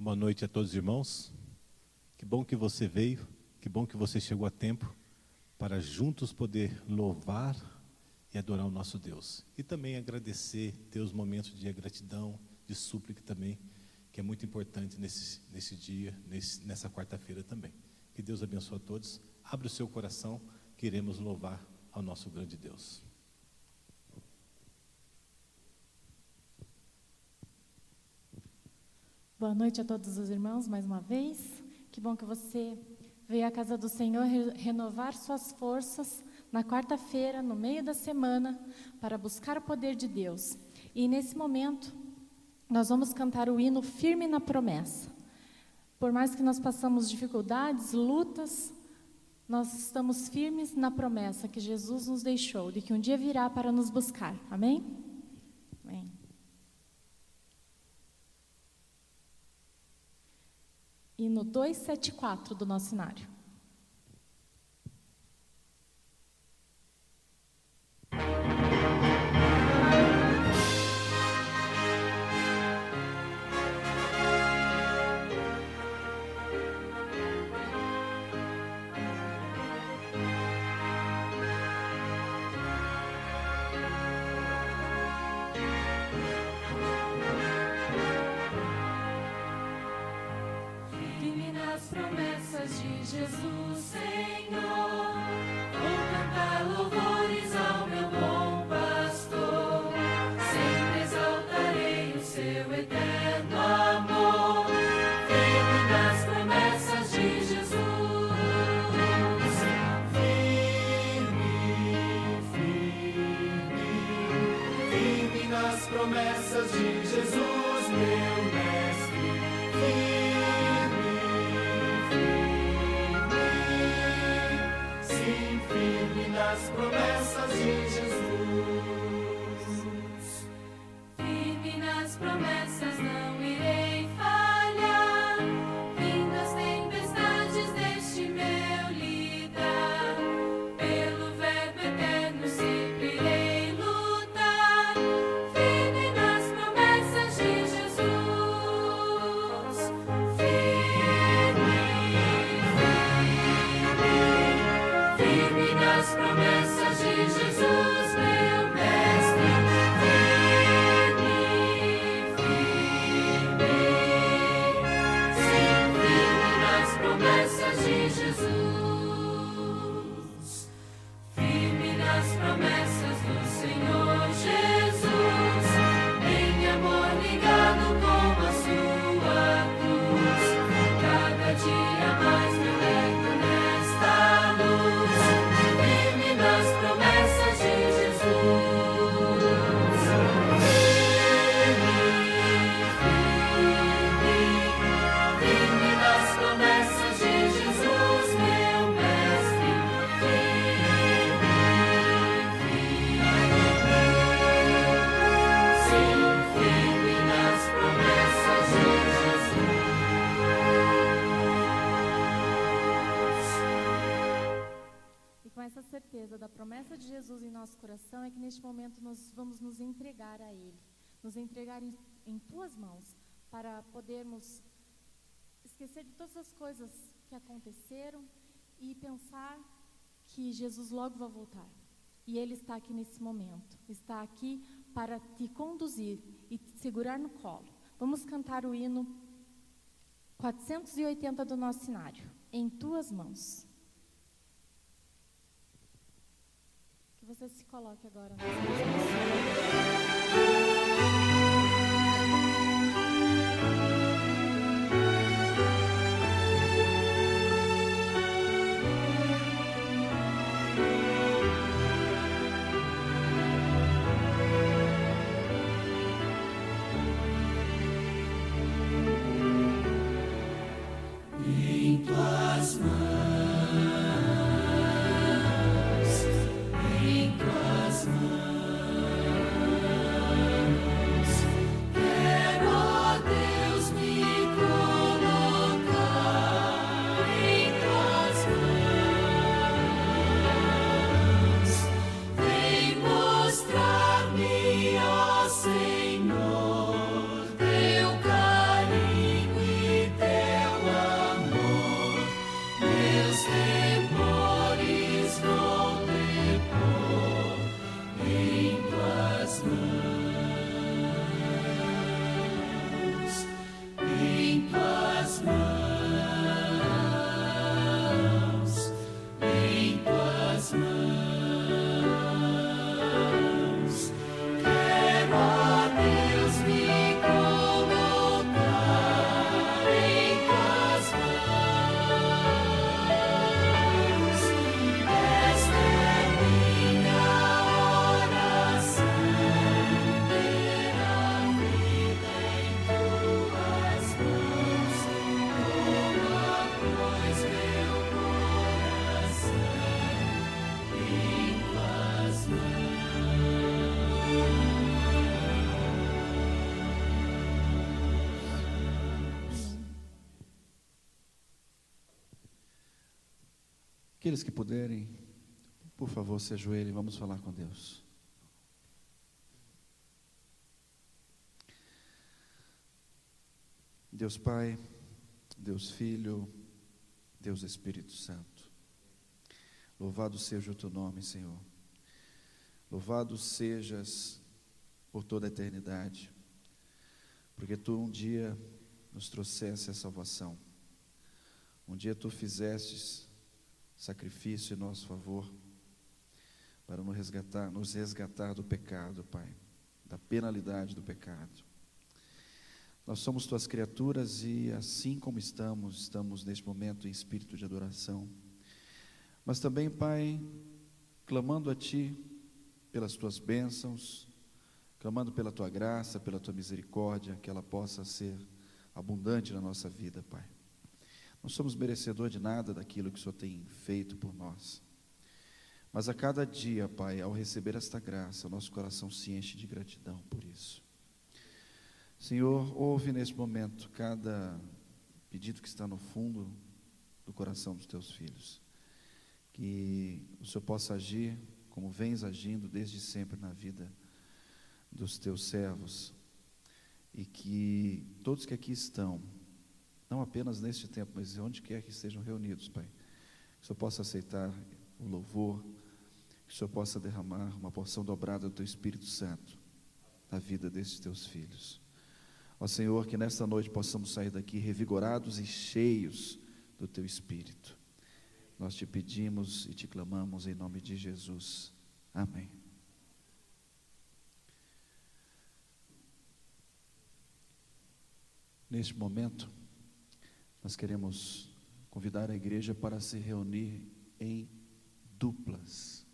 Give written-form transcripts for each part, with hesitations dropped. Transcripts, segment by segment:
Boa noite a todos os irmãos. Que bom que você veio, que bom que você chegou a tempo para juntos poder louvar e adorar o nosso Deus. E também agradecer, ter os momentos de gratidão, de súplica também, que é muito importante nesse dia, nessa quarta-feira também. Que Deus abençoe a todos. Abre o seu coração, que iremos louvar ao nosso grande Deus. Boa noite a todos os irmãos, mais uma vez. Que bom que você veio à casa do Senhor renovar suas forças na quarta-feira, no meio da semana, para buscar o poder de Deus. E nesse momento, nós vamos cantar o hino Firme na Promessa. Por mais que nós passamos dificuldades, lutas, nós estamos firmes na promessa que Jesus nos deixou, de que um dia virá para nos buscar. Amém? Amém. Hino 274 do nosso cenário. Promessas de Jesus, Senhor, vou cantar louvores ao meu bom pastor, sempre exaltarei o seu eterno amor, firme nas promessas de Jesus, firme nas promessas de Jesus, meu mestre, nas promessas de Jesus. Firme nas promessas, não irei falhar. Vindo as tempestades deste meu lidar, pelo verbo eterno sempre irei lutar. Firme nas promessas de Jesus. Firme nas promessas de Jesus, meu mestre, sim, firme nas promessas de Jesus, firme nas promessas do Senhor Jesus, em amor ligado com a sua cruz, cada dia mais me alegro nesta luz. Nas promessas de Jesus, firme nas promessas de Jesus, meu mestre, sim, firme nas promessas de Jesus. Com essa certeza da promessa de Jesus em nosso coração, é que neste momento nós vamos nos entregar a Ele, nos entregar em Tuas mãos, para podermos esquecer de todas as coisas que aconteceram e pensar que Jesus logo vai voltar. E Ele está aqui nesse momento, está aqui para te conduzir e te segurar no colo. Vamos cantar o hino 480 do nosso cenário, Em Tuas Mãos. Que você se coloque agora nas mãos. Em tuas mãos. Em tuas mãos. Aqueles que puderem, por favor, se ajoelhem, vamos falar com Deus. Deus Pai, Deus Filho, Deus Espírito Santo, louvado seja o teu nome, Senhor. Louvado sejas por toda a eternidade, porque tu um dia nos trouxeste a salvação. Um dia tu fizestes sacrifício em nosso favor para nos resgatar do pecado, Pai, da penalidade do pecado. Nós somos tuas criaturas e assim como estamos neste momento em espírito de adoração, mas também, Pai, clamando a Ti pelas Tuas bênçãos, clamando pela Tua graça, pela Tua misericórdia, que ela possa ser abundante na nossa vida, Pai. Não somos merecedor de nada daquilo que o Senhor tem feito por nós, mas a cada dia, Pai, ao receber esta graça, o nosso coração se enche de gratidão por isso. Senhor, ouve neste momento cada pedido que está no fundo do coração dos Teus filhos, que o Senhor possa agir como vens agindo desde sempre na vida dos Teus servos, e que todos que aqui estão, não apenas neste tempo, mas onde quer que estejam reunidos, Pai, que o Senhor possa aceitar o louvor, que o Senhor possa derramar uma porção dobrada do Teu Espírito Santo na vida destes Teus filhos. Ó Senhor, que nesta noite possamos sair daqui revigorados e cheios do Teu Espírito. Nós Te pedimos e Te clamamos em nome de Jesus. Amém. Neste momento, nós queremos convidar a igreja para se reunir em duplas,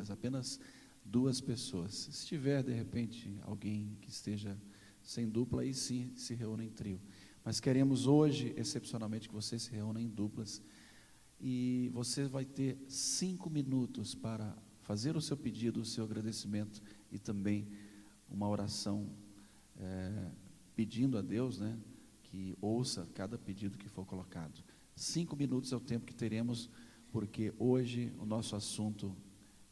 apenas 2 pessoas. Se tiver de repente alguém que esteja sem dupla, aí sim se reúna em trio. Mas queremos hoje, excepcionalmente, que você se reúna em duplas, e você vai ter 5 minutos para fazer o seu pedido, o seu agradecimento e também uma oração pedindo a Deus, né, que ouça cada pedido que for colocado. 5 minutos é o tempo que teremos, porque hoje o nosso assunto,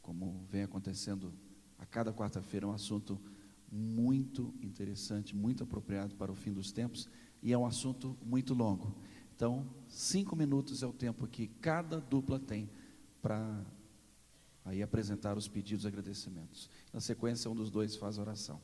como vem acontecendo a cada quarta-feira, é um assunto muito interessante, muito apropriado para o fim dos tempos, e é um assunto muito longo. Então, 5 minutos é o tempo que cada dupla tem para aí apresentar os pedidos e agradecimentos. Na sequência, um dos dois faz a oração.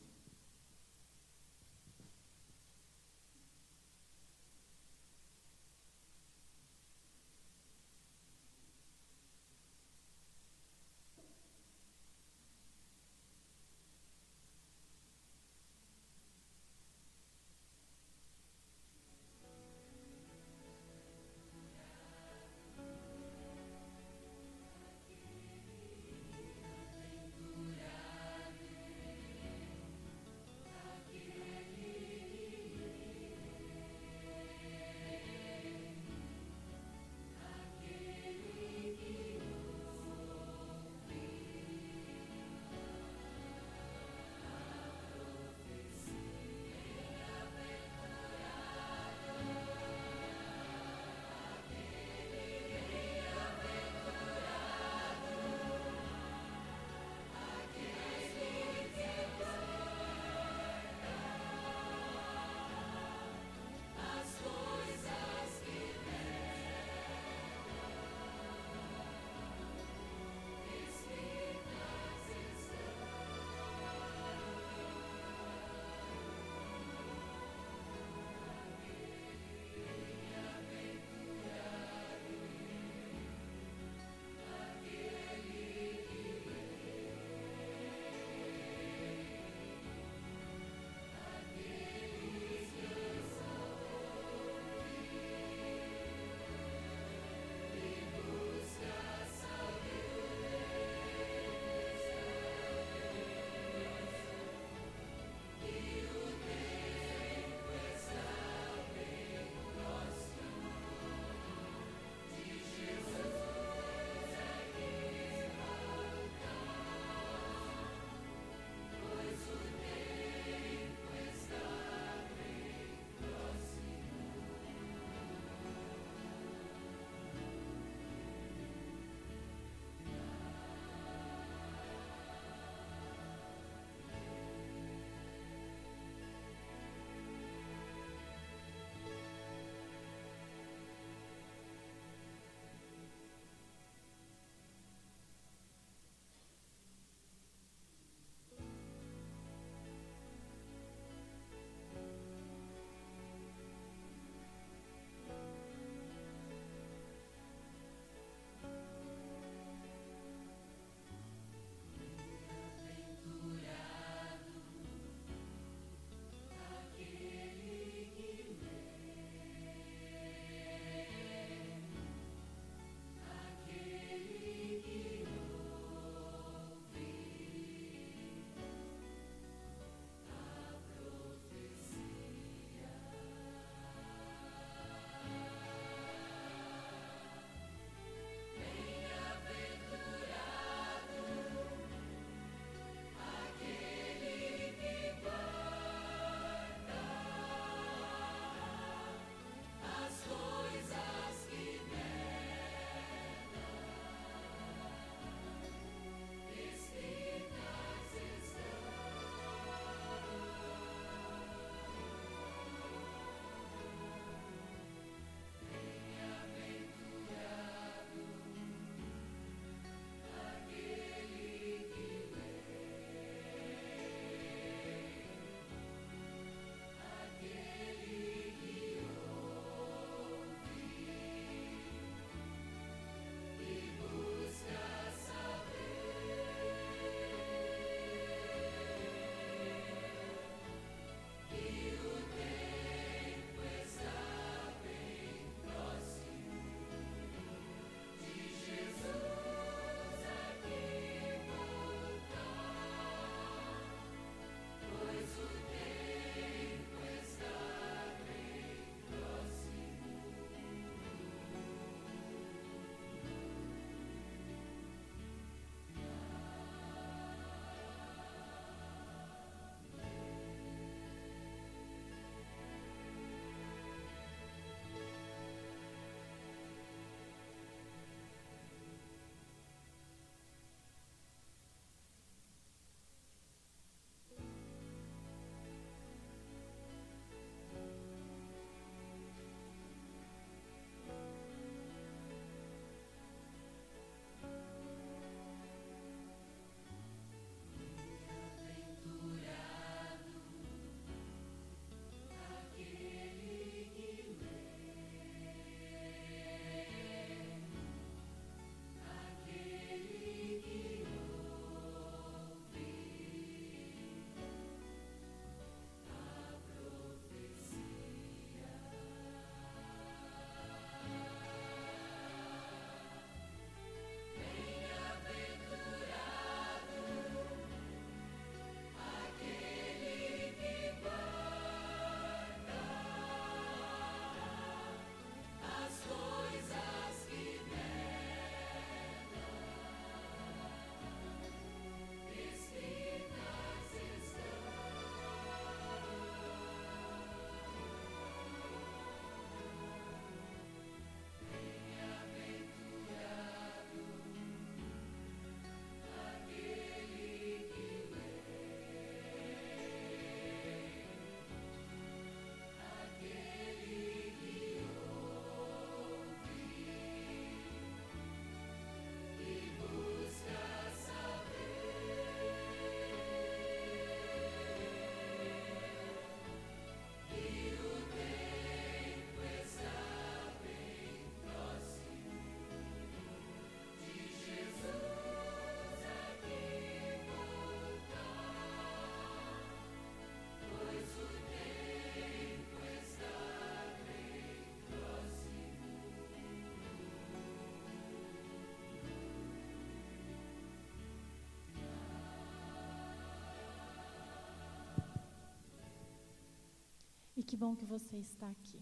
que bom que você está aqui.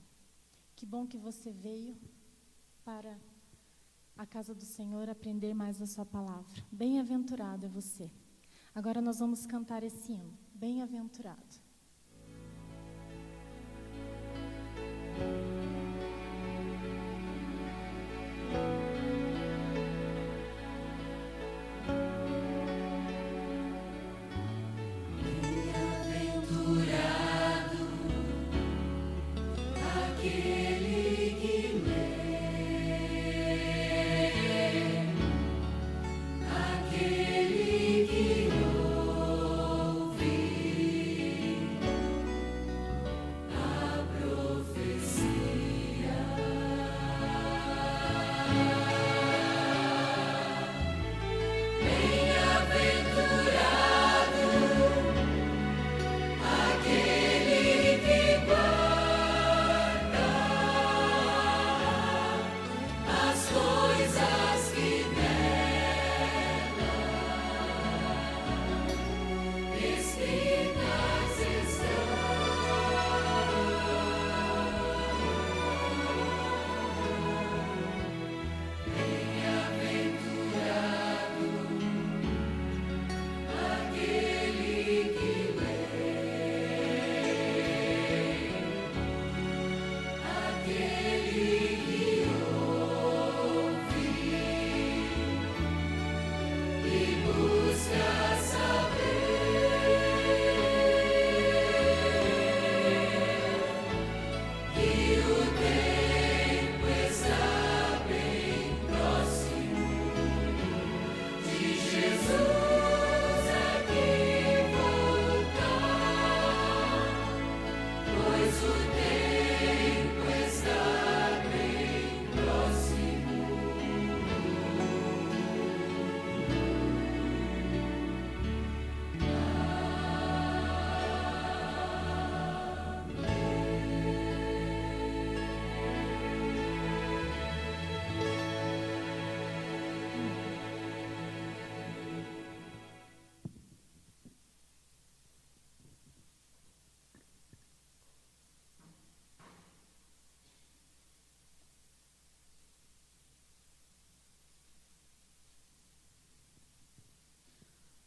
Que bom que você veio para a casa do Senhor aprender mais a sua palavra. Bem-aventurado é você. Agora nós vamos cantar esse hino. Bem-aventurado.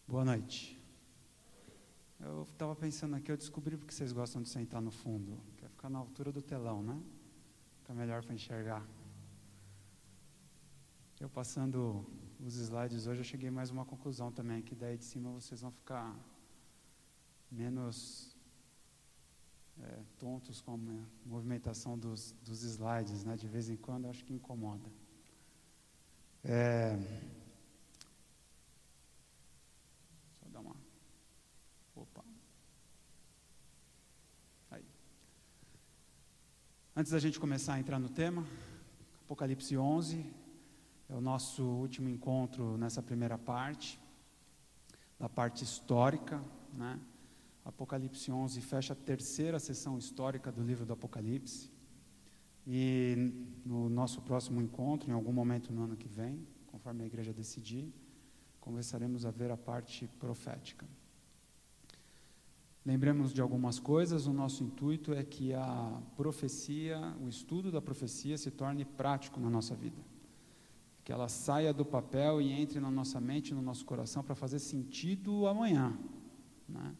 Boa noite. Eu estava pensando aqui, eu descobri porque vocês gostam de sentar no fundo. Quer ficar na altura do telão, né? Fica melhor para enxergar. Eu passando os slides hoje, eu cheguei mais uma conclusão também, que daí de cima vocês vão ficar menos tontos com a movimentação dos slides, né? De vez em quando eu acho que incomoda. Aí. Antes da gente começar a entrar no tema, Apocalipse 11 é o nosso último encontro nessa primeira parte, da parte histórica, né? Apocalipse 11 fecha a terceira sessão histórica do livro do Apocalipse. E no nosso próximo encontro, em algum momento no ano que vem, conforme a igreja decidir, começaremos a ver a parte profética. Lembremos de algumas coisas. O nosso intuito é que a profecia, o estudo da profecia se torne prático na nossa vida. Que ela saia do papel e entre na nossa mente, no nosso coração, para fazer sentido amanhã, né?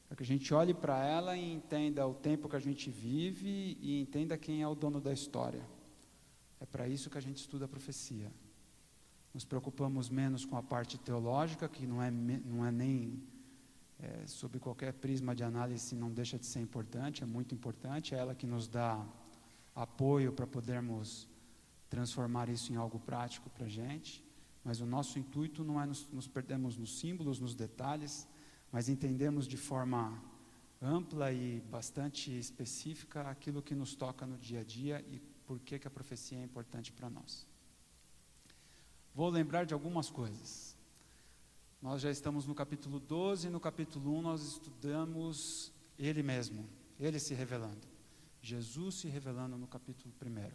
Para que a gente olhe para ela e entenda o tempo que a gente vive e entenda quem é o dono da história. É para isso que a gente estuda a profecia. Nos preocupamos menos com a parte teológica, que não é nem sob qualquer prisma de análise, não deixa de ser importante, é muito importante, é ela que nos dá apoio para podermos transformar isso em algo prático para a gente, mas o nosso intuito não é nos perdermos nos símbolos, nos detalhes, mas entendermos de forma ampla e bastante específica aquilo que nos toca no dia a dia e por que a profecia é importante para nós. Vou lembrar de algumas coisas. Nós já estamos no capítulo 12, no capítulo 1 nós estudamos Ele mesmo, Ele se revelando. Jesus se revelando no capítulo 1.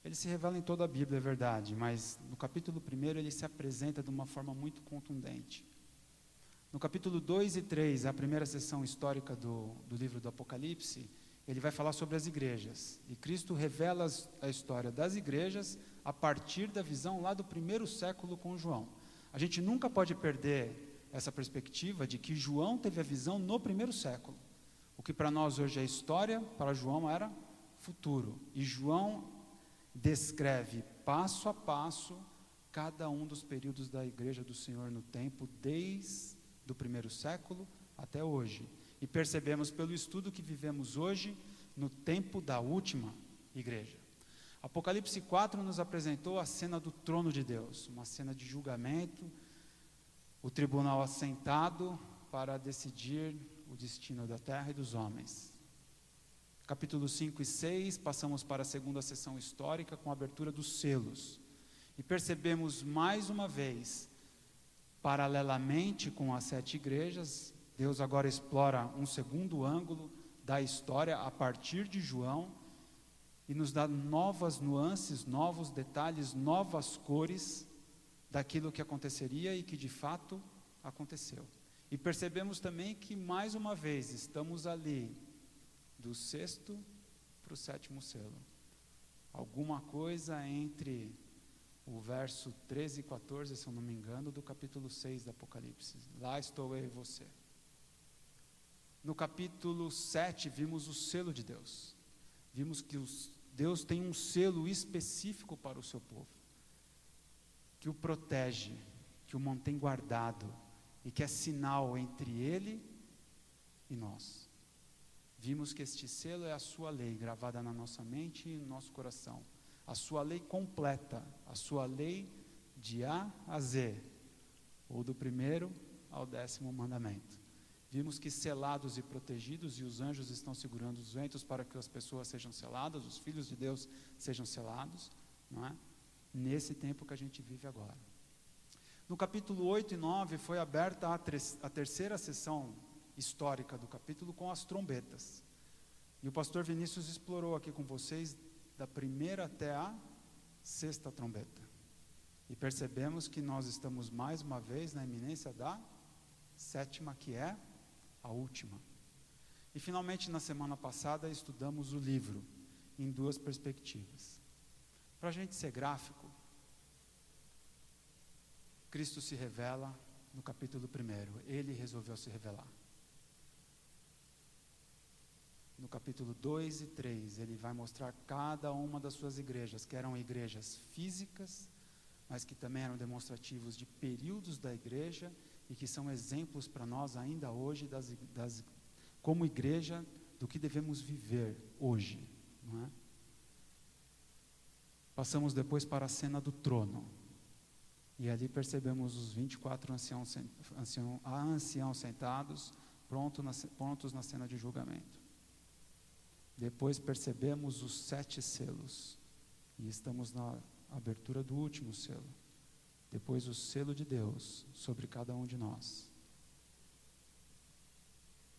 Ele se revela em toda a Bíblia, é verdade, mas no capítulo 1 ele se apresenta de uma forma muito contundente. No capítulo 2 e 3, a primeira sessão histórica do livro do Apocalipse, ele vai falar sobre as igrejas. E Cristo revela a história das igrejas a partir da visão lá do primeiro século com João. A gente nunca pode perder essa perspectiva de que João teve a visão no primeiro século. O que para nós hoje é história, para João era futuro. E João descreve passo a passo cada um dos períodos da igreja do Senhor no tempo, desde o primeiro século até hoje. E percebemos pelo estudo que vivemos hoje no tempo da última igreja. Apocalipse 4 nos apresentou a cena do trono de Deus, uma cena de julgamento, o tribunal assentado para decidir o destino da terra e dos homens. Capítulos 5 e 6, passamos para a segunda sessão histórica com a abertura dos selos. E percebemos mais uma vez, paralelamente com as 7 igrejas, Deus agora explora um segundo ângulo da história a partir de João e nos dá novas nuances, novos detalhes, novas cores daquilo que aconteceria e que de fato aconteceu. E percebemos também que mais uma vez estamos ali do 6º para o 7º selo. Alguma coisa entre o verso 13 e 14, se eu não me engano, do capítulo 6 do Apocalipse. Lá estou eu e você. No capítulo 7, vimos o selo de Deus. Vimos que Deus tem um selo específico para o seu povo, que o protege, que o mantém guardado, e que é sinal entre Ele e nós. Vimos que este selo é a sua lei, gravada na nossa mente e no nosso coração. A sua lei completa, a sua lei de A a Z, ou do 1º ao 10º mandamento. Vimos que selados e protegidos, e os anjos estão segurando os ventos para que as pessoas sejam seladas, os filhos de Deus sejam selados, não é? Nesse tempo que a gente vive agora. No capítulo 8 e 9 foi aberta a terceira sessão histórica do capítulo com as trombetas. E o pastor Vinícius explorou aqui com vocês da primeira até a 6ª trombeta. E percebemos que nós estamos mais uma vez na iminência da 7ª, que é a última. E finalmente, na semana passada, estudamos o livro em 2 perspectivas. Para a gente ser gráfico, Cristo se revela no capítulo 1, ele resolveu se revelar. No capítulo 2 e 3, ele vai mostrar cada uma das suas igrejas, que eram igrejas físicas, mas que também eram demonstrativos de períodos da igreja e que são exemplos para nós ainda hoje, como igreja, do que devemos viver hoje. Não é? Passamos depois para a cena do trono. E ali percebemos os 24 anciãos sentados, prontos na cena de julgamento. Depois percebemos os 7 selos, e estamos na abertura do último selo. Depois o selo de Deus sobre cada um de nós.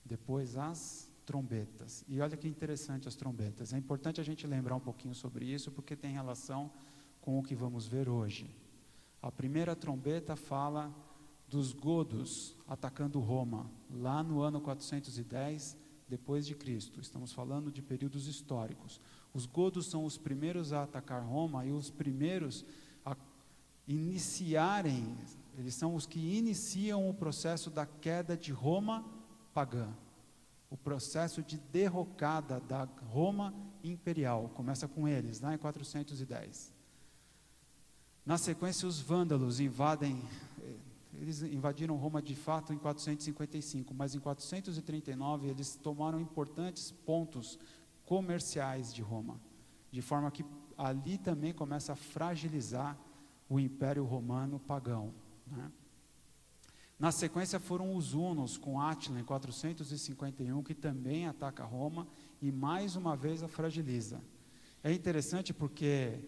Depois as trombetas. E olha que interessante as trombetas. É importante a gente lembrar um pouquinho sobre isso, porque tem relação com o que vamos ver hoje. A primeira trombeta fala dos godos atacando Roma, lá no ano 410 depois de Cristo. Estamos falando de períodos históricos. Os godos são os primeiros a atacar Roma e os primeiros a iniciarem, eles são os que iniciam o processo da queda de Roma pagã. O processo de derrocada da Roma imperial. Começa com eles, lá em 410. Na sequência, os vândalos eles invadiram Roma de fato em 455, mas em 439 eles tomaram importantes pontos comerciais de Roma, de forma que ali também começa a fragilizar o Império Romano pagão, né? Na sequência foram os hunos com Átila em 451, que também ataca Roma e mais uma vez a fragiliza. É interessante porque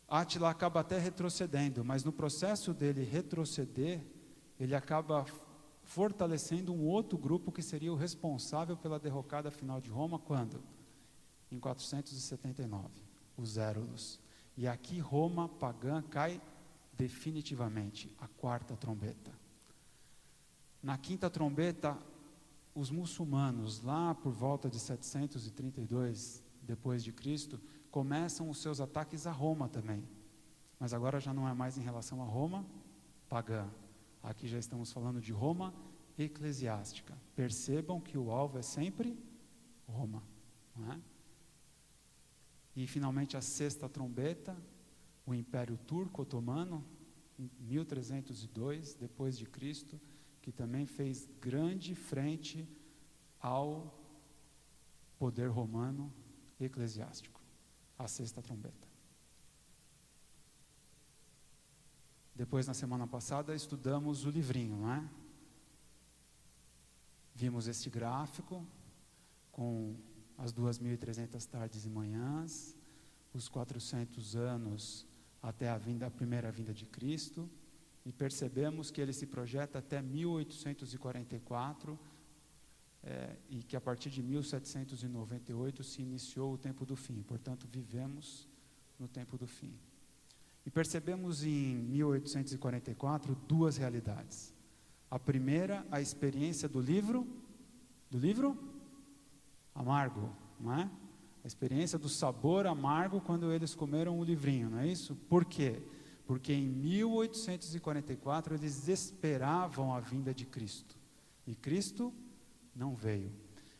Átila acaba até retrocedendo, mas no processo dele retroceder, ele acaba fortalecendo um outro grupo que seria o responsável pela derrocada final de Roma, quando? Em 479, os Érulos. E aqui Roma pagã cai definitivamente, a 4ª trombeta. Na 5ª trombeta, os muçulmanos, lá por volta de 732 depois de Cristo, começam os seus ataques a Roma também. Mas agora já não é mais em relação a Roma pagã. Aqui já estamos falando de Roma eclesiástica. Percebam que o alvo é sempre Roma, não é? E finalmente a sexta trombeta, o Império Turco Otomano, em 1302 depois de Cristo, que também fez grande frente ao poder romano eclesiástico, a sexta trombeta. Depois, na semana passada, estudamos o livrinho, não é? Vimos este gráfico com as 2.300 tardes e manhãs, os 400 anos até a primeira vinda de Cristo, e percebemos que ele se projeta até 1844, e que a partir de 1798 se iniciou o tempo do fim. Portanto, vivemos no tempo do fim. E percebemos em 1844 duas realidades. A primeira, a experiência do livro amargo, não é? A experiência do sabor amargo quando eles comeram o livrinho, não é isso? Por quê? Porque em 1844 eles esperavam a vinda de Cristo. E Cristo não veio.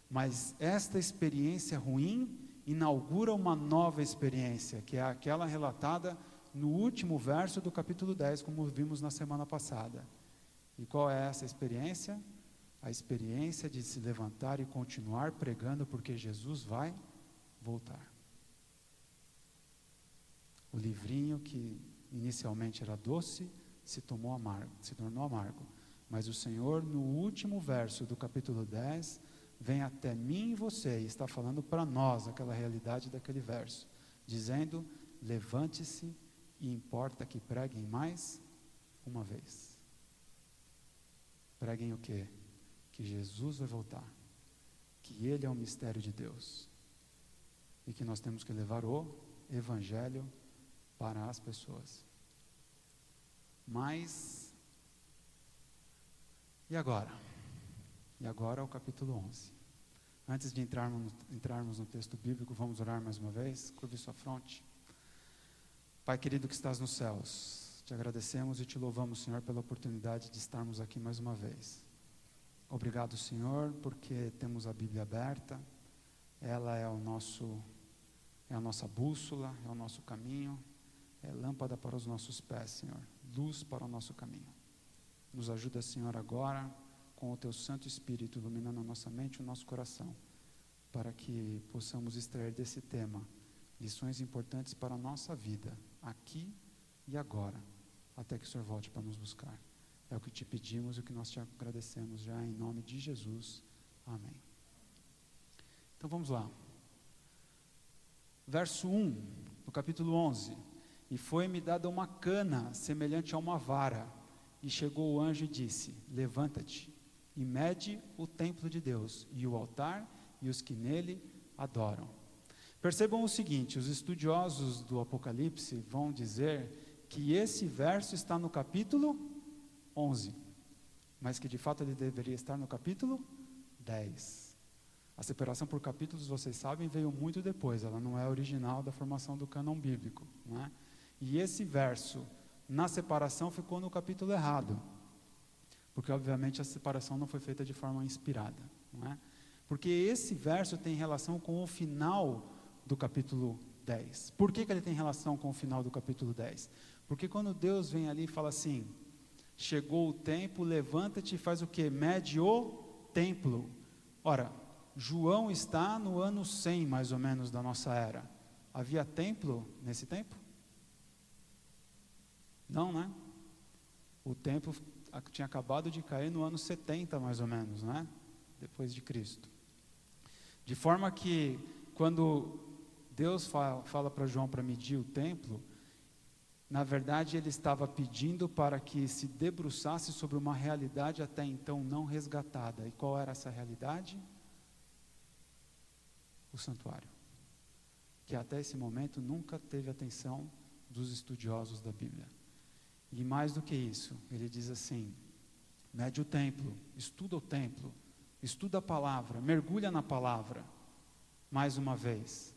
Mas esta experiência ruim inaugura uma nova experiência, que é aquela relatada no último verso do capítulo 10, como vimos na semana passada. E qual é essa experiência? A experiência de se levantar e continuar pregando, porque Jesus vai voltar. O livrinho que inicialmente era doce se tornou amargo. Mas o Senhor, no último verso do capítulo 10, vem até mim e você, e está falando para nós aquela realidade daquele verso, dizendo: levante-se e importa que preguem mais uma vez. Preguem o quê? Que Jesus vai voltar, que Ele é o mistério de Deus, e que nós temos que levar o Evangelho para as pessoas. Mas, e agora? E agora é o capítulo 11. Antes de entrarmos no texto bíblico, vamos orar mais uma vez. Curve sua fronte. Pai querido que estás nos céus, te agradecemos e te louvamos, Senhor, pela oportunidade de estarmos aqui mais uma vez. Obrigado, Senhor, porque temos a Bíblia aberta. Ela é a nossa bússola, é o nosso caminho, é lâmpada para os nossos pés, Senhor, luz para o nosso caminho. Nos ajuda, Senhor, agora, com o Teu Santo Espírito, iluminando a nossa mente e o nosso coração, para que possamos extrair desse tema lições importantes para a nossa vida, aqui e agora, até que o Senhor volte para nos buscar. É o que te pedimos e o que nós te agradecemos já em nome de Jesus. Amém. Então vamos lá. Verso 1, do capítulo 11. E foi-me dada uma cana semelhante a uma vara, e chegou o anjo e disse: levanta-te e mede o templo de Deus, e o altar, e os que nele adoram. Percebam o seguinte: os estudiosos do Apocalipse vão dizer que esse verso está no capítulo 11, mas que de fato ele deveria estar no capítulo 10. A separação por capítulos, vocês sabem, veio muito depois, ela não é original da formação do cânon bíblico, não é? E esse verso, na separação, ficou no capítulo errado, porque obviamente a separação não foi feita de forma inspirada, não é? Porque esse verso tem relação com o final do capítulo 10. Por que ele tem relação com o final do capítulo 10? Porque quando Deus vem ali e fala assim: chegou o tempo, levanta-te e faz o quê? Mede o templo. Ora, João está no ano 100 mais ou menos da nossa era. Havia templo nesse tempo? Não, né? O templo tinha acabado de cair no ano 70 mais ou menos, né? Depois de Cristo. De forma que quando Deus fala para João para medir o templo, na verdade ele estava pedindo para que se debruçasse sobre uma realidade até então não resgatada. E qual era essa realidade? O santuário, que até esse momento nunca teve atenção dos estudiosos da Bíblia. E mais do que isso, ele diz assim: mede o templo, estuda o templo, estuda a palavra, mergulha na palavra, mais uma vez,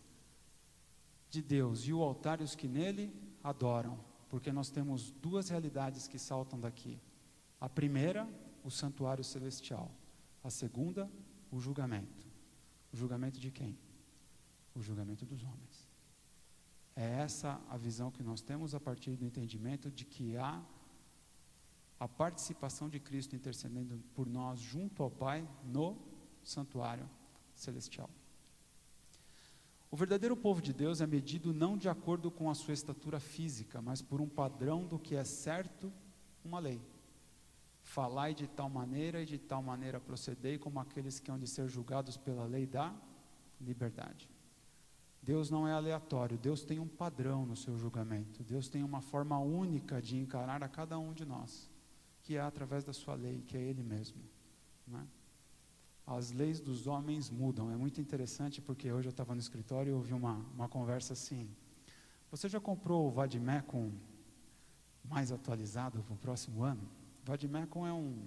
de Deus e o altar e os que nele adoram, porque nós temos duas realidades que saltam daqui. A primeira, o santuário celestial. A segunda, o julgamento. O julgamento de quem? O julgamento dos homens. É essa a visão que nós temos a partir do entendimento de que há a participação de Cristo intercedendo por nós junto ao Pai no santuário celestial. O verdadeiro povo de Deus é medido não de acordo com a sua estatura física, mas por um padrão do que é certo, uma lei. Falai de tal maneira e de tal maneira procedei como aqueles que hão de ser julgados pela lei da liberdade. Deus não é aleatório, Deus tem um padrão no seu julgamento, Deus tem uma forma única de encarar a cada um de nós, que é através da sua lei, que é Ele mesmo, não é? As leis dos homens mudam. É muito interessante porque hoje eu estava no escritório e ouvi uma conversa assim: você já comprou o Vademecum mais atualizado para o próximo ano? Vademecum é um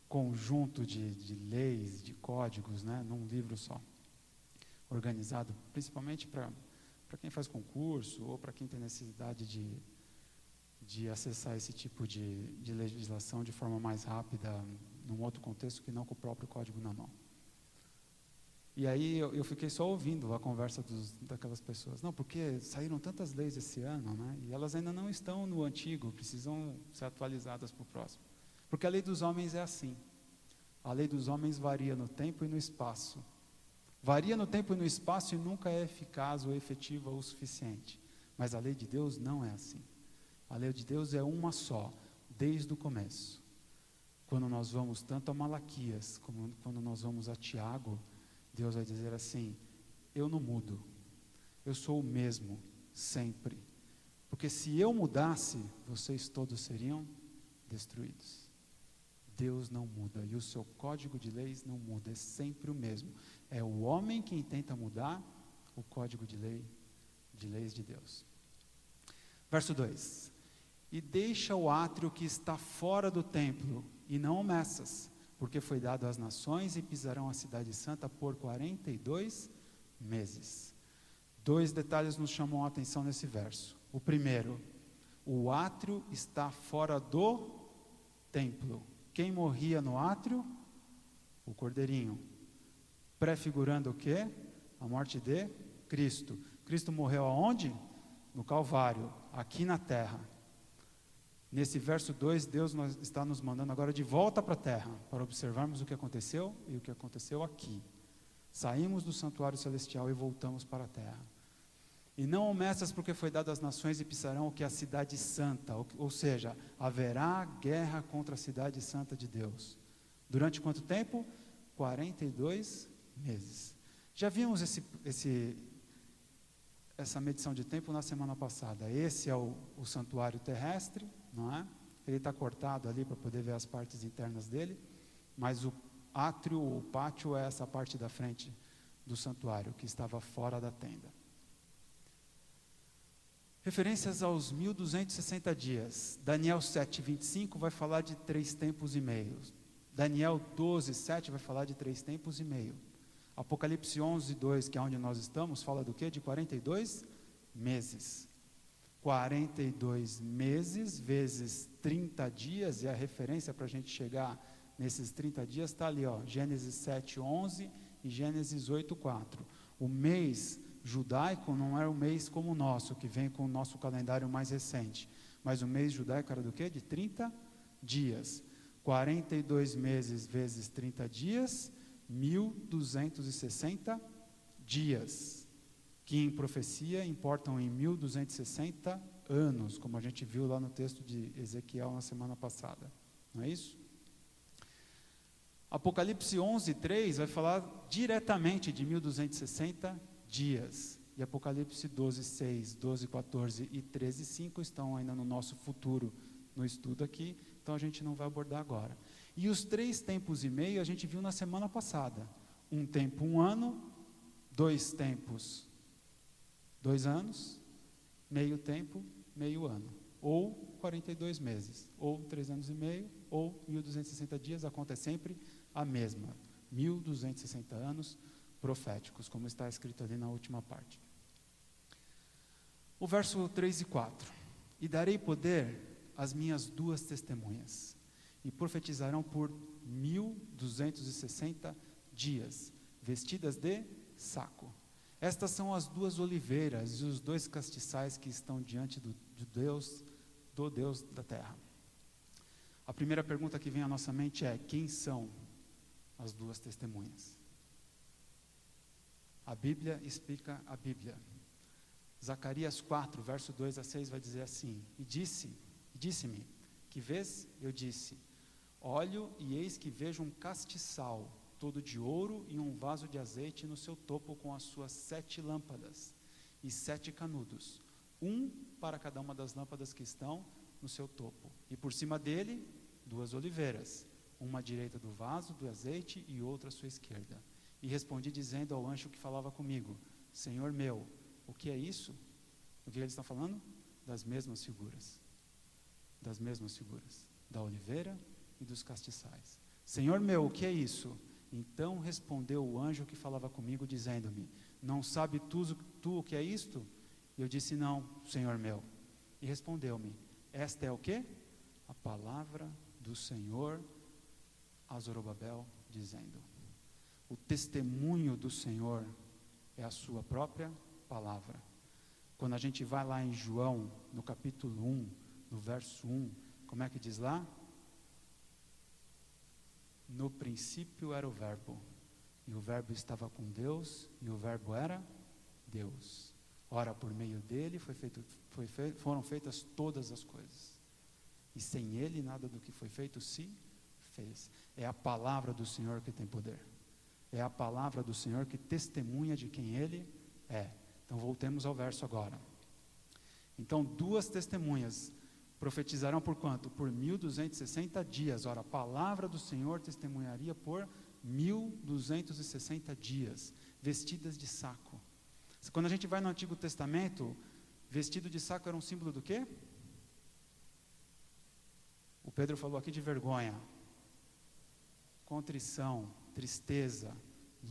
conjunto de leis, de códigos, né, num livro só, organizado principalmente para quem faz concurso ou para quem tem necessidade de acessar esse tipo de legislação de forma mais rápida, num outro contexto que não com o próprio código na mão. E aí eu fiquei só ouvindo a conversa daquelas pessoas. Não, porque saíram tantas leis esse ano, né? E elas ainda não estão no antigo, precisam ser atualizadas para o próximo. Porque a lei dos homens é assim. A lei dos homens varia no tempo e no espaço. Varia no tempo e no espaço e nunca é eficaz ou efetiva o suficiente. Mas a lei de Deus não é assim. A lei de Deus é uma só, desde o começo. Quando nós vamos tanto a Malaquias, como quando nós vamos a Tiago, Deus vai dizer assim: eu não mudo, eu sou o mesmo, sempre. Porque se eu mudasse, vocês todos seriam destruídos. Deus não muda, e o seu código de leis não muda, é sempre o mesmo. É o homem quem tenta mudar o código de leis de Deus. Verso 2: e deixa o átrio que está fora do templo, e não o meças, porque foi dado às nações, e pisarão a cidade santa por 42 meses. Dois detalhes nos chamam a atenção nesse verso. O primeiro, o átrio está fora do templo. Quem morria no átrio? O cordeirinho. Prefigurando o quê? A morte de Cristo. Cristo morreu aonde? No Calvário, aqui na terra. Nesse verso 2, Deus está nos mandando agora de volta para a terra, para observarmos o que aconteceu e o que aconteceu aqui. Saímos do santuário celestial e voltamos para a terra. E não o meças, porque foi dado às nações, e pisarão o que é a cidade santa, ou seja, haverá guerra contra a cidade santa de Deus. Durante quanto tempo? 42 meses. Já vimos essa medição de tempo na semana passada. Esse é o santuário terrestre, não é? Ele está cortado ali para poder ver as partes internas dele, mas o átrio, o pátio, é essa parte da frente do santuário, que estava fora da tenda. Referências aos 1260 dias. Daniel 7:25 vai falar de 3 tempos e meio. Daniel 12:7 vai falar de 3 tempos e meio. Apocalipse 11:2, que é onde nós estamos, fala do quê? De 42 meses. 42 meses vezes 30 dias, e a referência para a gente chegar nesses 30 dias está ali, ó, Gênesis 7:11 e Gênesis 8:4. O mês judaico não era um mês como o nosso, que vem com o nosso calendário mais recente, mas o mês judaico era do quê? De 30 dias. 42 meses vezes 30 dias, 1260 dias, que em profecia importam em 1260 anos, como a gente viu lá no texto de Ezequiel na semana passada, não é isso? Apocalipse 11:3 vai falar diretamente de 1260 dias, e Apocalipse 12:6, 12:14 e 13:5 estão ainda no nosso futuro, no estudo aqui, então a gente não vai abordar agora. E os 3 tempos e meio a gente viu na semana passada. Um tempo, 1 ano, 2 tempos, 2 anos, meio tempo, meio ano, ou 42 meses, ou 3 anos e meio, ou 1260 dias, a conta é sempre a mesma. 1260 anos proféticos, como está escrito ali na última parte. O verso 3 e 4. E darei poder às minhas 2 testemunhas, e profetizarão por 1260 dias, vestidas de saco. Estas são as 2 oliveiras e os 2 castiçais que estão diante do Deus da terra. A primeira pergunta que vem à nossa mente é: quem são as 2 testemunhas? A Bíblia explica a Bíblia. Zacarias 4, verso 2 a 6 vai dizer assim: E disse-me, que vês? Eu disse: olho, e eis que vejo um castiçal, todo de ouro, e um vaso de azeite no seu topo, com as suas 7 lâmpadas e 7 canudos, um para cada uma das lâmpadas que estão no seu topo, e por cima dele 2 oliveiras, uma à direita do vaso do azeite e outra à sua esquerda. E respondi dizendo ao anjo que falava comigo: Senhor meu, o que é isso? O que eles estão falando? Das mesmas figuras, da oliveira e dos castiçais. Senhor meu, o que é isso? Então respondeu o anjo que falava comigo, dizendo-me: não sabe tu o que é isto? E eu disse: não, Senhor meu. E respondeu-me: esta é o quê? A palavra do Senhor a Zorobabel, dizendo. O testemunho do Senhor é a sua própria palavra. Quando a gente vai lá em João, no capítulo 1, no verso 1, como é que diz lá? No princípio era o verbo, e o verbo estava com Deus, e o verbo era Deus. Ora, por meio dele foram feitas todas as coisas, e sem ele nada do que foi feito se fez. É a palavra do Senhor que tem poder, é a palavra do Senhor que testemunha de quem ele é. Então voltemos ao verso agora. Então 2 testemunhas profetizarão por quanto? Por 1260 dias. Ora, a palavra do Senhor testemunharia por 1260 dias, vestidas de saco. Quando a gente vai no Antigo Testamento, vestido de saco era um símbolo do quê? O Pedro falou aqui de vergonha, contrição, tristeza,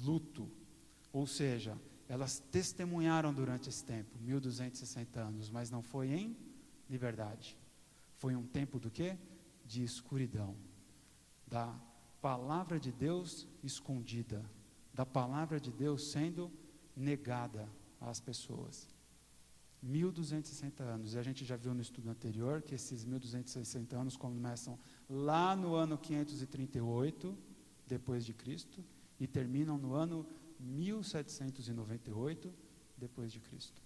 luto. Ou seja, elas testemunharam durante esse tempo, 1260 anos, mas não foi em liberdade. Foi um tempo do quê? De escuridão. Da palavra de Deus escondida. Da palavra de Deus sendo negada às pessoas. 1260 anos. E a gente já viu no estudo anterior que esses 1260 anos começam lá no ano 538 depois de Cristo e terminam no ano 1798 depois de Cristo.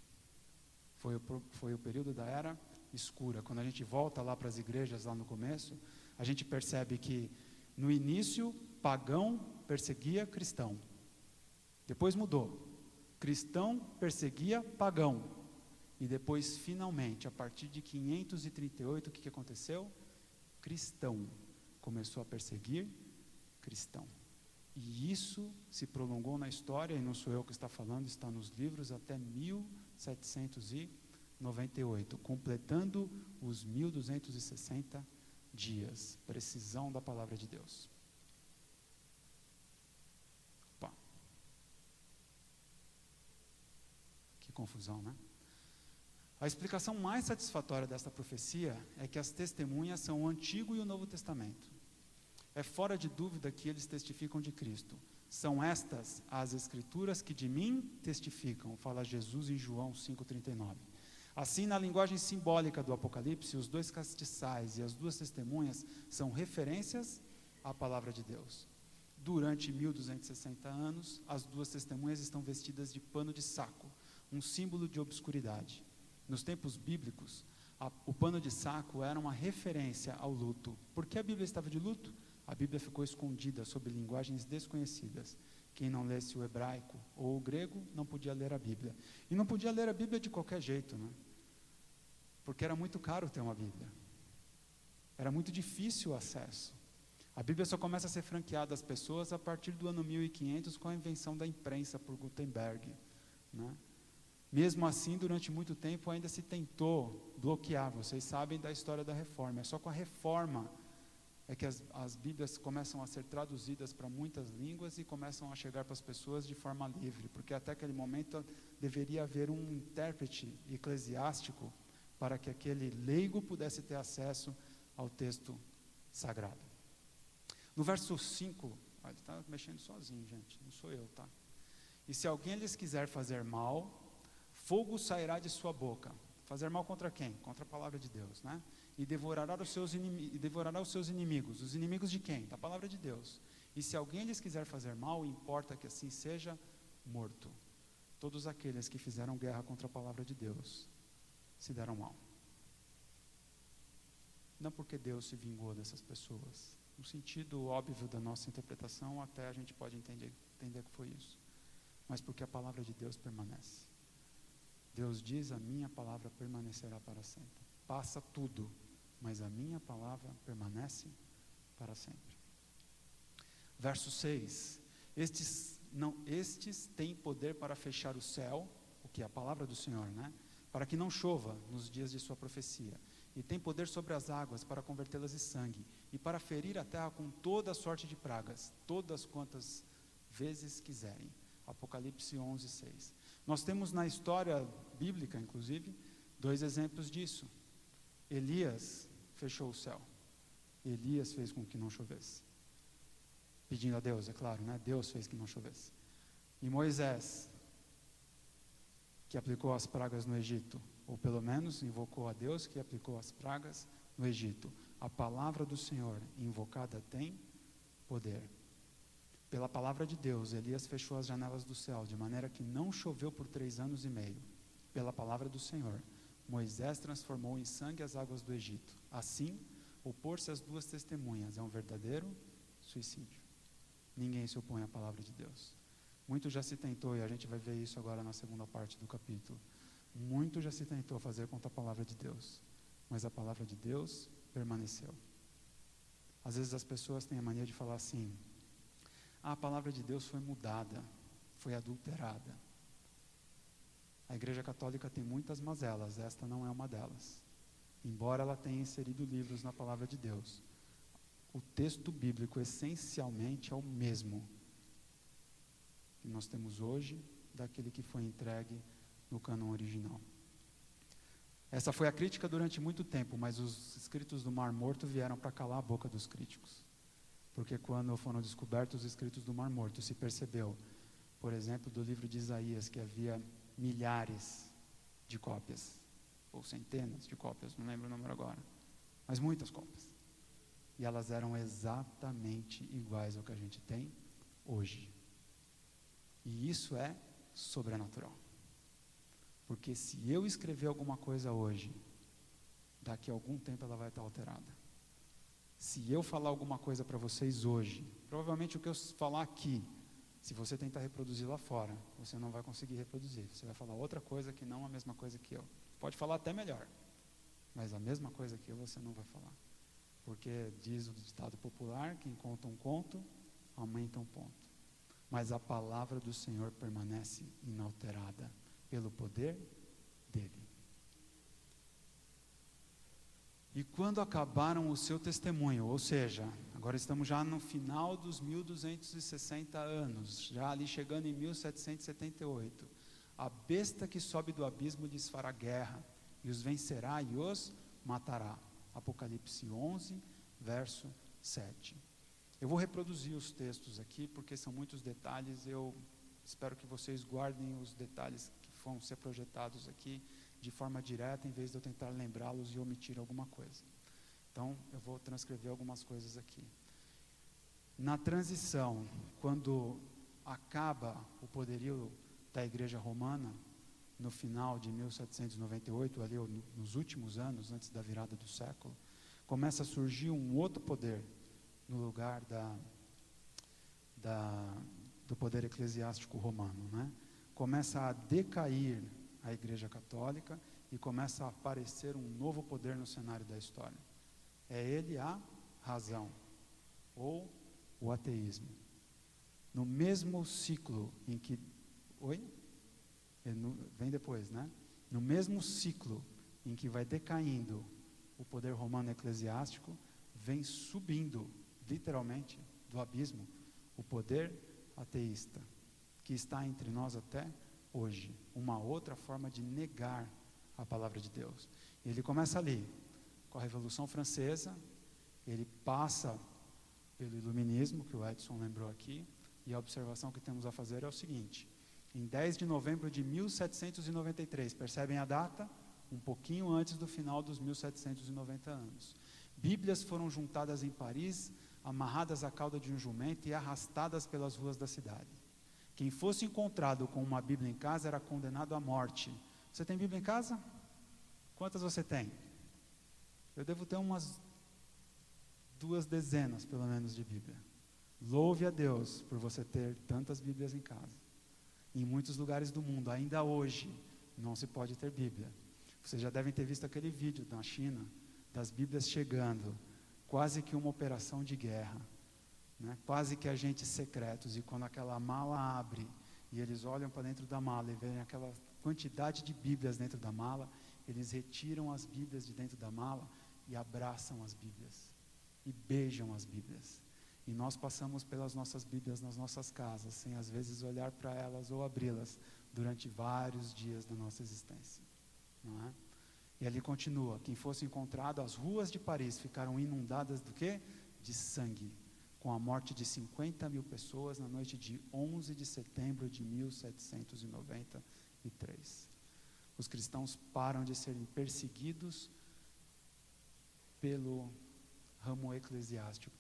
Foi o período da Era Escura. Quando a gente volta lá para as igrejas, lá no começo, a gente percebe que no início, pagão perseguia cristão. Depois mudou. Cristão perseguia pagão. E depois, finalmente, a partir de 538, o que aconteceu? Cristão começou a perseguir cristão. E isso se prolongou na história, e não sou eu que está falando, está nos livros, até 1798, completando os 1260 dias. Precisão da palavra de Deus. Opa. Que confusão, né? A explicação mais satisfatória desta profecia é que as testemunhas são o Antigo e o Novo Testamento. É fora de dúvida que eles testificam de Cristo. São estas as escrituras que de mim testificam, fala Jesus em João 5,39. Assim, na linguagem simbólica do Apocalipse, os 2 castiçais e as 2 testemunhas são referências à palavra de Deus. Durante 1260 anos, as 2 testemunhas estão vestidas de pano de saco, um símbolo de obscuridade. Nos tempos bíblicos, o pano de saco era uma referência ao luto. Por que a Bíblia estava de luto? A Bíblia ficou escondida sob linguagens desconhecidas. Quem não lesse o hebraico ou o grego não podia ler a Bíblia. E não podia ler a Bíblia de qualquer jeito, né? Porque era muito caro ter uma Bíblia. Era muito difícil o acesso. A Bíblia só começa a ser franqueada às pessoas a partir do ano 1500 com a invenção da imprensa por Gutenberg, né? Mesmo assim, durante muito tempo ainda se tentou bloquear. Vocês sabem da história da Reforma. É só com a Reforma é que as Bíblias começam a ser traduzidas para muitas línguas e começam a chegar para as pessoas de forma livre, porque até aquele momento deveria haver um intérprete eclesiástico para que aquele leigo pudesse ter acesso ao texto sagrado. No verso 5, ele está mexendo sozinho, gente, não sou eu, tá? E se alguém lhes quiser fazer mal, fogo sairá de sua boca. Fazer mal contra quem? Contra a palavra de Deus, né? E devorará os seus inimigos. Os inimigos de quem? Da palavra de Deus. E se alguém lhes quiser fazer mal, importa que assim seja morto. Todos aqueles que fizeram guerra contra a palavra de Deus se deram mal. Não porque Deus se vingou dessas pessoas. No sentido óbvio da nossa interpretação, até a gente pode entender que foi isso. Mas porque a palavra de Deus permanece. Deus diz: a minha palavra permanecerá para sempre. Passa tudo, mas a minha palavra permanece para sempre. Verso 6. Estes têm poder para fechar o céu, o que é a palavra do Senhor, né? Para que não chova nos dias de sua profecia. E tem poder sobre as águas para convertê-las em sangue, e para ferir a terra com toda a sorte de pragas, todas quantas vezes quiserem. Apocalipse 11, 6. Nós temos na história bíblica, inclusive, 2 exemplos disso. Elias fechou o céu. Elias fez com que não chovesse. Pedindo a Deus, é claro, né? Deus fez que não chovesse. E Moisés, que aplicou as pragas no Egito, ou pelo menos invocou a Deus que aplicou as pragas no Egito. A palavra do Senhor invocada tem poder. Pela palavra de Deus, Elias fechou as janelas do céu, de maneira que não choveu por 3 anos e meio. Pela palavra do Senhor, Moisés transformou em sangue as águas do Egito. Assim, opor-se às 2 testemunhas é um verdadeiro suicídio. Ninguém se opõe à palavra de Deus. Muito já se tentou, e a gente vai ver isso agora na segunda parte do capítulo. Muito já se tentou fazer contra a palavra de Deus, mas a palavra de Deus permaneceu. Às vezes as pessoas têm a mania de falar assim: a palavra de Deus foi mudada, foi adulterada. A Igreja Católica tem muitas mazelas, esta não é uma delas. Embora ela tenha inserido livros na palavra de Deus, o texto bíblico essencialmente é o mesmo que nós temos hoje daquele que foi entregue no cânon original. Essa foi a crítica durante muito tempo, mas os escritos do Mar Morto vieram para calar a boca dos críticos. Porque quando foram descobertos os escritos do Mar Morto, se percebeu, por exemplo, do livro de Isaías, que havia milhares de cópias, ou centenas de cópias, não lembro o número agora, mas muitas cópias. E elas eram exatamente iguais ao que a gente tem hoje. E isso é sobrenatural. Porque se eu escrever alguma coisa hoje, daqui a algum tempo ela vai estar alterada. Se eu falar alguma coisa para vocês hoje, provavelmente o que eu falar aqui, se você tentar reproduzir lá fora, você não vai conseguir reproduzir. Você vai falar outra coisa que não a mesma coisa que eu. Pode falar até melhor, mas a mesma coisa que eu você não vai falar. Porque diz o ditado popular: quem conta um conto, aumenta um ponto. Mas a palavra do Senhor permanece inalterada pelo poder dele. E quando acabaram o seu testemunho, ou seja, agora estamos já no final dos 1260 anos, já ali chegando em 1778, a besta que sobe do abismo lhes fará guerra, e os vencerá e os matará. Apocalipse 11, verso 7. Eu vou reproduzir os textos aqui, porque são muitos detalhes, eu espero que vocês guardem os detalhes que vão ser projetados aqui de forma direta, em vez de eu tentar lembrá-los e omitir alguma coisa. Então, eu vou transcrever algumas coisas aqui. Na transição, quando acaba o poderio da Igreja Romana, no final de 1798, ali nos últimos anos, antes da virada do século, começa a surgir um outro poder no lugar do poder eclesiástico romano, né? Começa a decair a Igreja Católica e começa a aparecer um novo poder no cenário da história. É ele a razão, ou o ateísmo. No mesmo ciclo em que... Vem depois, né? No mesmo ciclo em que vai decaindo o poder romano eclesiástico, vem subindo, literalmente, do abismo, o poder ateísta, que está entre nós até hoje. Uma outra forma de negar a palavra de Deus. E ele começa ali, com a Revolução Francesa, ele passa pelo Iluminismo, que o Edson lembrou aqui, e a observação que temos a fazer é o seguinte: em 10 de novembro de 1793, percebem a data? Um pouquinho antes do final dos 1790 anos. Bíblias foram juntadas em Paris, amarradas à cauda de um jumento e arrastadas pelas ruas da cidade. Quem fosse encontrado com uma Bíblia em casa era condenado à morte. Você tem Bíblia em casa? Quantas você tem? Eu devo ter umas 2 dezenas, pelo menos, de Bíblia. Louve a Deus por você ter tantas Bíblias em casa. Em muitos lugares do mundo, ainda hoje, não se pode ter Bíblia. Vocês já devem ter visto aquele vídeo na China, das Bíblias chegando, quase que uma operação de guerra, né? Quase que agentes secretos, e quando aquela mala abre, e eles olham para dentro da mala e veem aquela quantidade de Bíblias dentro da mala, eles retiram as Bíblias de dentro da mala e abraçam as Bíblias, e beijam as Bíblias. E nós passamos pelas nossas Bíblias nas nossas casas, sem às vezes olhar para elas ou abri-las, durante vários dias da nossa existência, não é? E ali continua: quem fosse encontrado, as ruas de Paris ficaram inundadas do quê? De sangue, com a morte de 50.000 pessoas na noite de 11 de setembro de 1793. Os cristãos param de serem perseguidos pelo ramo eclesiástico,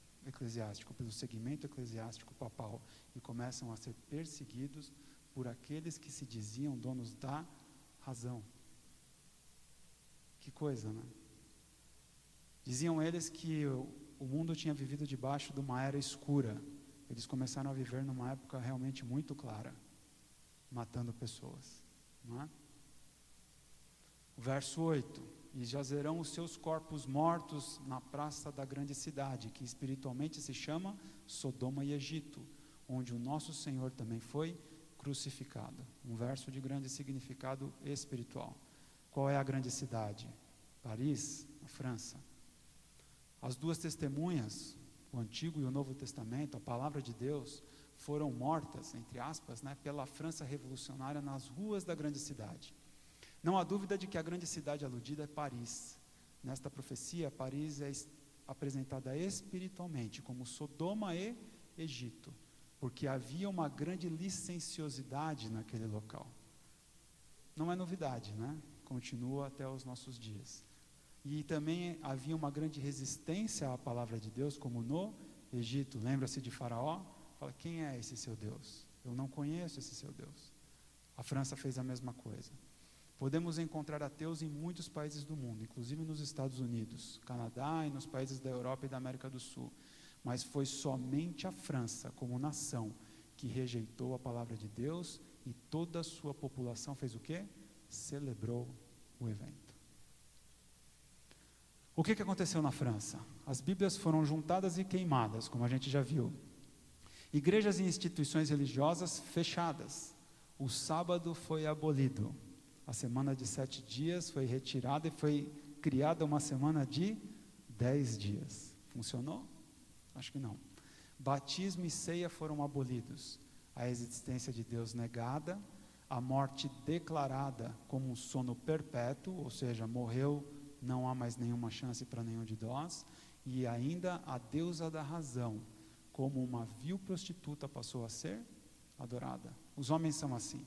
pelo segmento eclesiástico papal, e começam a ser perseguidos por aqueles que se diziam donos da razão. Que coisa, né? Diziam eles que o mundo tinha vivido debaixo de uma era escura. Eles começaram a viver numa época realmente muito clara, matando pessoas, não é? O verso 8: e jazerão os seus corpos mortos na praça da grande cidade, que espiritualmente se chama Sodoma e Egito, onde o nosso Senhor também foi crucificado. Um verso de grande significado espiritual. Qual é a grande cidade? Paris, a França. As 2 testemunhas, o Antigo e o Novo Testamento, a palavra de Deus, foram mortas, entre aspas, né, pela França revolucionária nas ruas da grande cidade. Não há dúvida de que a grande cidade aludida é Paris. Nesta profecia, Paris é apresentada espiritualmente como Sodoma e Egito, porque havia uma grande licenciosidade naquele local. Não é novidade, né? Continua até os nossos dias. E também havia uma grande resistência à palavra de Deus, como no Egito. Lembra-se de Faraó? Fala: quem é esse seu Deus? Eu não conheço esse seu Deus. A França fez a mesma coisa. Podemos encontrar ateus em muitos países do mundo, inclusive nos Estados Unidos, Canadá e nos países da Europa e da América do Sul. Mas foi somente a França, como nação, que rejeitou a palavra de Deus, e toda a sua população fez o quê? Celebrou o evento. O que aconteceu na França? As Bíblias foram juntadas e queimadas, como a gente já viu. Igrejas e instituições religiosas fechadas. O sábado foi abolido. A semana de 7 dias foi retirada e foi criada uma semana de 10 dias. Funcionou? Acho que não. Batismo e ceia foram abolidos. A existência de Deus negada, a morte declarada como um sono perpétuo, ou seja, morreu, não há mais nenhuma chance para nenhum de nós, e ainda a deusa da razão, como uma vil prostituta, passou a ser adorada. Os homens são assim.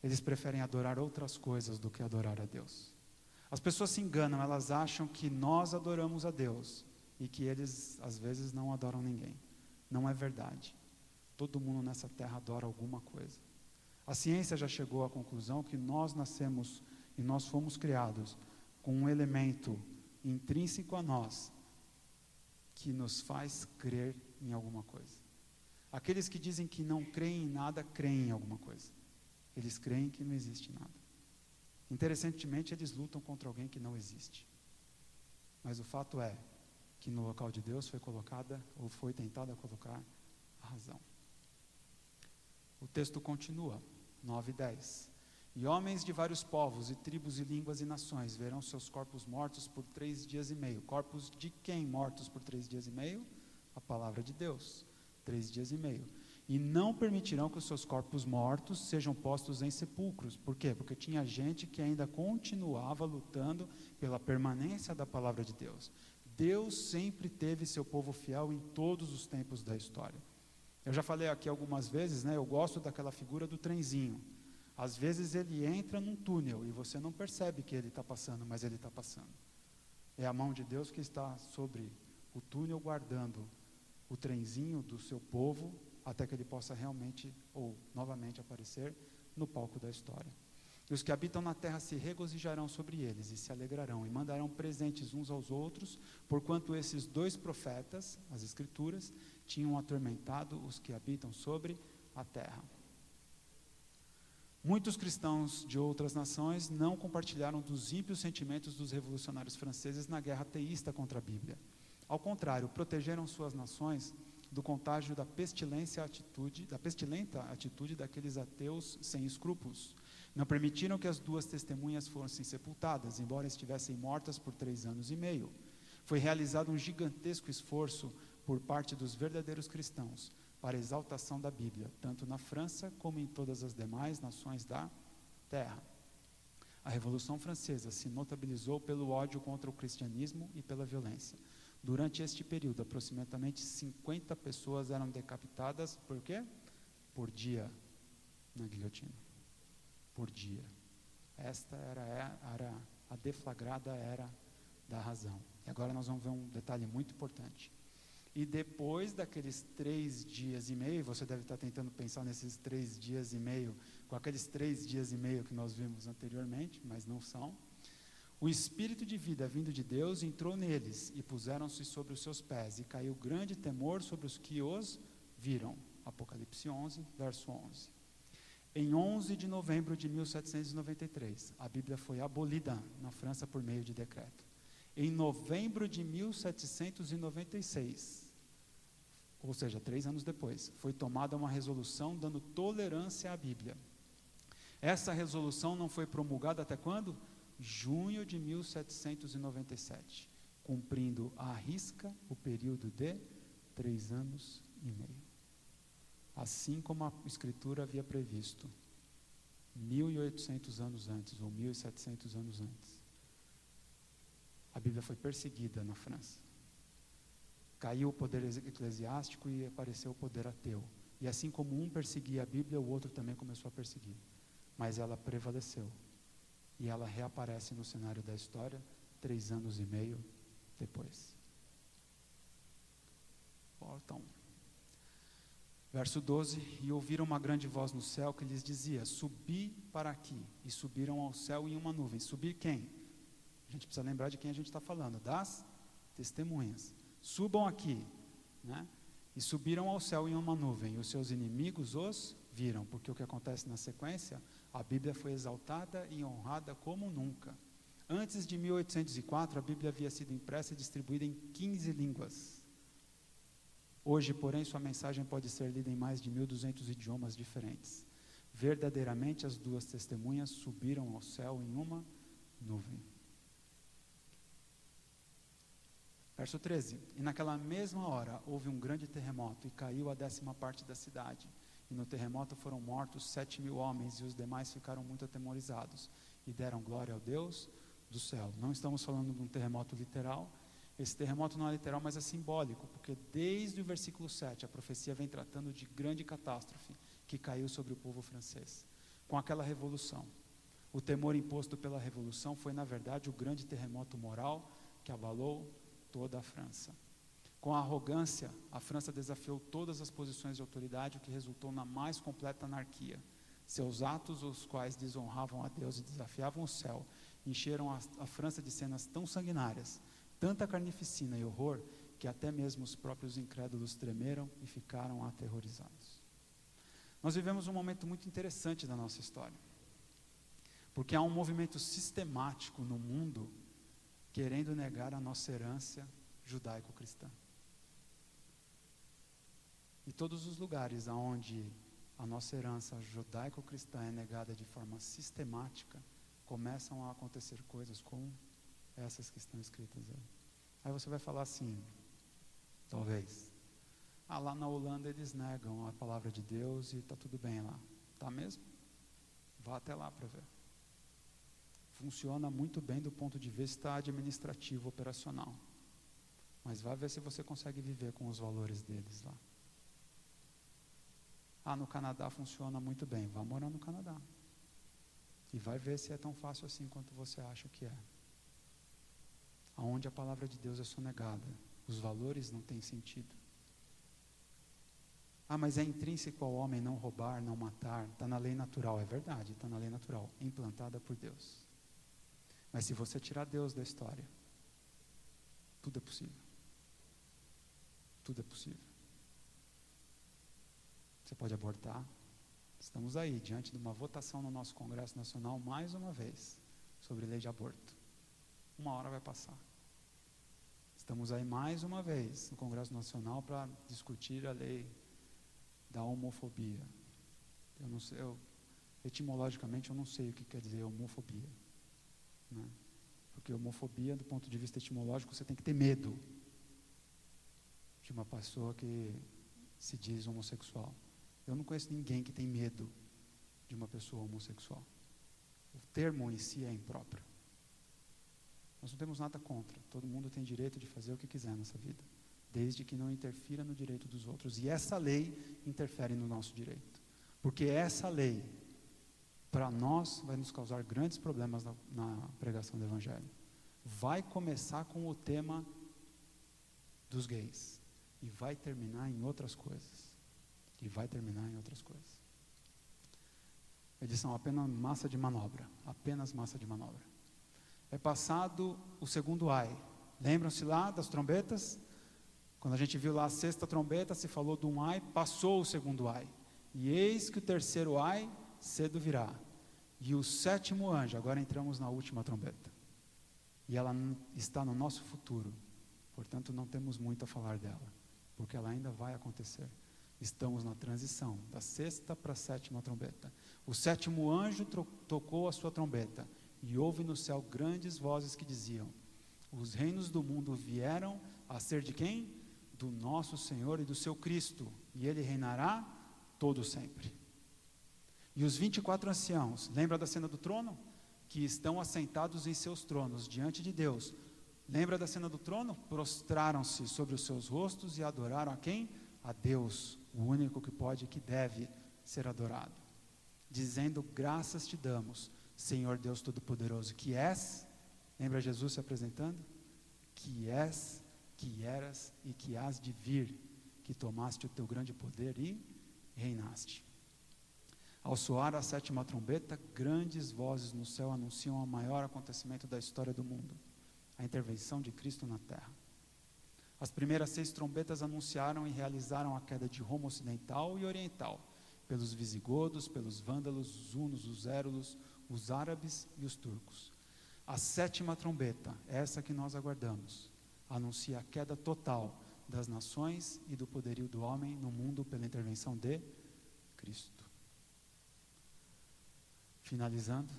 Eles preferem adorar outras coisas do que adorar a Deus. As pessoas se enganam, elas acham que nós adoramos a Deus e que eles, às vezes, não adoram ninguém. Não é verdade. Todo mundo nessa terra adora alguma coisa. A ciência já chegou à conclusão que nós nascemos e nós fomos criados com um elemento intrínseco a nós que nos faz crer em alguma coisa. Aqueles que dizem que não creem em nada, creem em alguma coisa. Eles creem que não existe nada. Interessantemente, eles lutam contra alguém que não existe. Mas o fato é que no local de Deus foi colocada, ou foi tentada colocar, a razão. O texto continua, 9 e 10. E homens de vários povos, e tribos, e línguas, e nações, verão seus corpos mortos por 3 dias e meio. Corpos de quem mortos por 3 dias e meio? A palavra de Deus, 3 dias e meio. E não permitirão que os seus corpos mortos sejam postos em sepulcros. Por quê? Porque tinha gente que ainda continuava lutando pela permanência da palavra de Deus. Deus sempre teve seu povo fiel em todos os tempos da história. Eu já falei aqui algumas vezes, né? Eu gosto daquela figura do trenzinho. Às vezes ele entra num túnel e você não percebe que ele está passando, mas ele está passando. É a mão de Deus que está sobre o túnel, guardando o trenzinho do seu povo, até que ele possa realmente, ou novamente aparecer no palco da história. E os que habitam na terra se regozijarão sobre eles, e se alegrarão, e mandarão presentes uns aos outros, porquanto esses 2 profetas, as Escrituras, tinham atormentado os que habitam sobre a terra. Muitos cristãos de outras nações não compartilharam dos ímpios sentimentos dos revolucionários franceses na guerra ateísta contra a Bíblia. Ao contrário, protegeram suas nações do contágio da pestilenta atitude daqueles ateus sem escrúpulos. Não permitiram que as 2 testemunhas fossem sepultadas, embora estivessem mortas por 3 anos e meio. Foi realizado um gigantesco esforço por parte dos verdadeiros cristãos para a exaltação da Bíblia, tanto na França como em todas as demais nações da terra. A Revolução Francesa se notabilizou pelo ódio contra o cristianismo e pela violência. Durante este período, aproximadamente 50 pessoas eram decapitadas, por quê? Por dia, na guilhotina. Por dia. Esta era a deflagrada era da razão. E agora nós vamos ver um detalhe muito importante. E depois daqueles 3 dias e meio, você deve estar tentando pensar nesses 3 dias e meio, com aqueles 3 dias e meio que nós vimos anteriormente, mas não são. O Espírito de vida vindo de Deus entrou neles, e puseram-se sobre os seus pés, e caiu grande temor sobre os que os viram. Apocalipse 11, verso 11. Em 11 de novembro de 1793, a Bíblia foi abolida na França por meio de decreto. Em novembro de 1796, ou seja, 3 anos depois, foi tomada uma resolução dando tolerância à Bíblia. Essa resolução não foi promulgada até quando? Junho de 1797, cumprindo à risca o período de 3 anos e meio. Assim como a Escritura havia previsto, 1800 anos antes, ou 1700 anos antes, a Bíblia foi perseguida na França. Caiu o poder eclesiástico e apareceu o poder ateu. E assim como um perseguia a Bíblia, o outro também começou a perseguir. Mas ela prevaleceu. E ela reaparece no cenário da história 3 anos e meio depois. Então, verso 12: E ouviram uma grande voz no céu que lhes dizia: Subi para aqui. E subiram ao céu em uma nuvem. Subir quem? A gente precisa lembrar de quem a gente está falando, das testemunhas. Subam aqui, né? E subiram ao céu em uma nuvem, e os seus inimigos os viram, porque o que acontece na sequência, a Bíblia foi exaltada e honrada como nunca. Antes de 1804, a Bíblia havia sido impressa e distribuída em 15 línguas. Hoje, porém, sua mensagem pode ser lida em mais de 1.200 idiomas diferentes. Verdadeiramente, as 2 testemunhas subiram ao céu em uma nuvem. Verso 13: E naquela mesma hora houve um grande terremoto, e caiu a 10ª parte da cidade. E no terremoto foram mortos 7.000 homens, e os demais ficaram muito atemorizados, e deram glória ao Deus do céu. Não estamos falando de um terremoto literal. Esse terremoto não é literal, mas é simbólico, porque desde o versículo 7, a profecia vem tratando de grande catástrofe que caiu sobre o povo francês. Com aquela revolução, o temor imposto pela revolução foi, na verdade, o grande terremoto moral que abalou toda a França. Com a arrogância, a França desafiou todas as posições de autoridade, o que resultou na mais completa anarquia. Seus atos, os quais desonravam a Deus e desafiavam o céu, encheram a França de cenas tão sanguinárias, tanta carnificina e horror, que até mesmo os próprios incrédulos tremeram e ficaram aterrorizados. Nós vivemos um momento muito interessante da nossa história, porque há um movimento sistemático no mundo querendo negar a nossa herança judaico-cristã. E todos os lugares onde a nossa herança judaico-cristã é negada de forma sistemática, começam a acontecer coisas como essas que estão escritas aí. Aí você vai falar assim, talvez, lá na Holanda eles negam a palavra de Deus e está tudo bem lá. Tá mesmo? Vá até lá para ver. Funciona muito bem do ponto de vista administrativo, operacional. Mas vá ver se você consegue viver com os valores deles lá. No Canadá funciona muito bem. Vá morar no Canadá. E vai ver se é tão fácil assim quanto você acha que é. Aonde a palavra de Deus é sonegada, os valores não têm sentido. Mas é intrínseco ao homem não roubar, não matar. Está na lei natural, é verdade, está na lei natural, implantada por Deus. Mas se você tirar Deus da história, tudo é possível. Tudo é possível. Você pode abortar. Estamos aí, diante de uma votação no nosso Congresso Nacional, mais uma vez, sobre lei de aborto. Uma hora vai passar. Estamos aí mais uma vez no Congresso Nacional para discutir a lei da homofobia. Eu não sei, etimologicamente eu não sei o que quer dizer homofobia, né? Porque homofobia, do ponto de vista etimológico, você tem que ter medo de uma pessoa que se diz homossexual. Eu não conheço ninguém que tem medo de uma pessoa homossexual. O termo em si é impróprio. Nós não temos nada contra. Todo mundo tem direito de fazer o que quiser nessa vida, desde que não interfira no direito dos outros. E essa lei interfere no nosso direito. Porque essa lei, para nós, vai nos causar grandes problemas na pregação do Evangelho. Vai começar com o tema dos gays. E vai terminar em outras coisas. E vai terminar em outras coisas. Eles são apenas massa de manobra. Apenas massa de manobra. É passado o segundo ai. Lembram-se lá das trombetas? Quando a gente viu lá a sexta trombeta, se falou de um ai, passou o segundo ai. E eis que o terceiro ai cedo virá. E o sétimo anjo, agora entramos na última trombeta. E ela está no nosso futuro. Portanto, não temos muito a falar dela, porque ela ainda vai acontecer. Estamos na transição da sexta para a sétima trombeta. O sétimo anjo tocou a sua trombeta, e houve no céu grandes vozes que diziam: os reinos do mundo vieram a ser de quem? Do nosso Senhor e do seu Cristo, e ele reinará todo sempre. E os 24 anciãos, lembra da cena do trono? Que estão assentados em seus tronos diante de Deus. Lembra da cena do trono? Prostraram-se sobre os seus rostos e adoraram a quem? A Deus, o único que pode e que deve ser adorado. Dizendo: graças te damos, Senhor Deus Todo-Poderoso, que és, lembra Jesus se apresentando? Que és, que eras e que hás de vir, que tomaste o teu grande poder e reinaste. Ao soar a sétima trombeta, grandes vozes no céu anunciam o maior acontecimento da história do mundo, a intervenção de Cristo na terra. As primeiras 6 trombetas anunciaram e realizaram a queda de Roma ocidental e oriental, pelos visigodos, pelos vândalos, os hunos, os érulos, os árabes e os turcos. A sétima trombeta, essa que nós aguardamos, anuncia a queda total das nações e do poderio do homem no mundo pela intervenção de Cristo. Finalizando,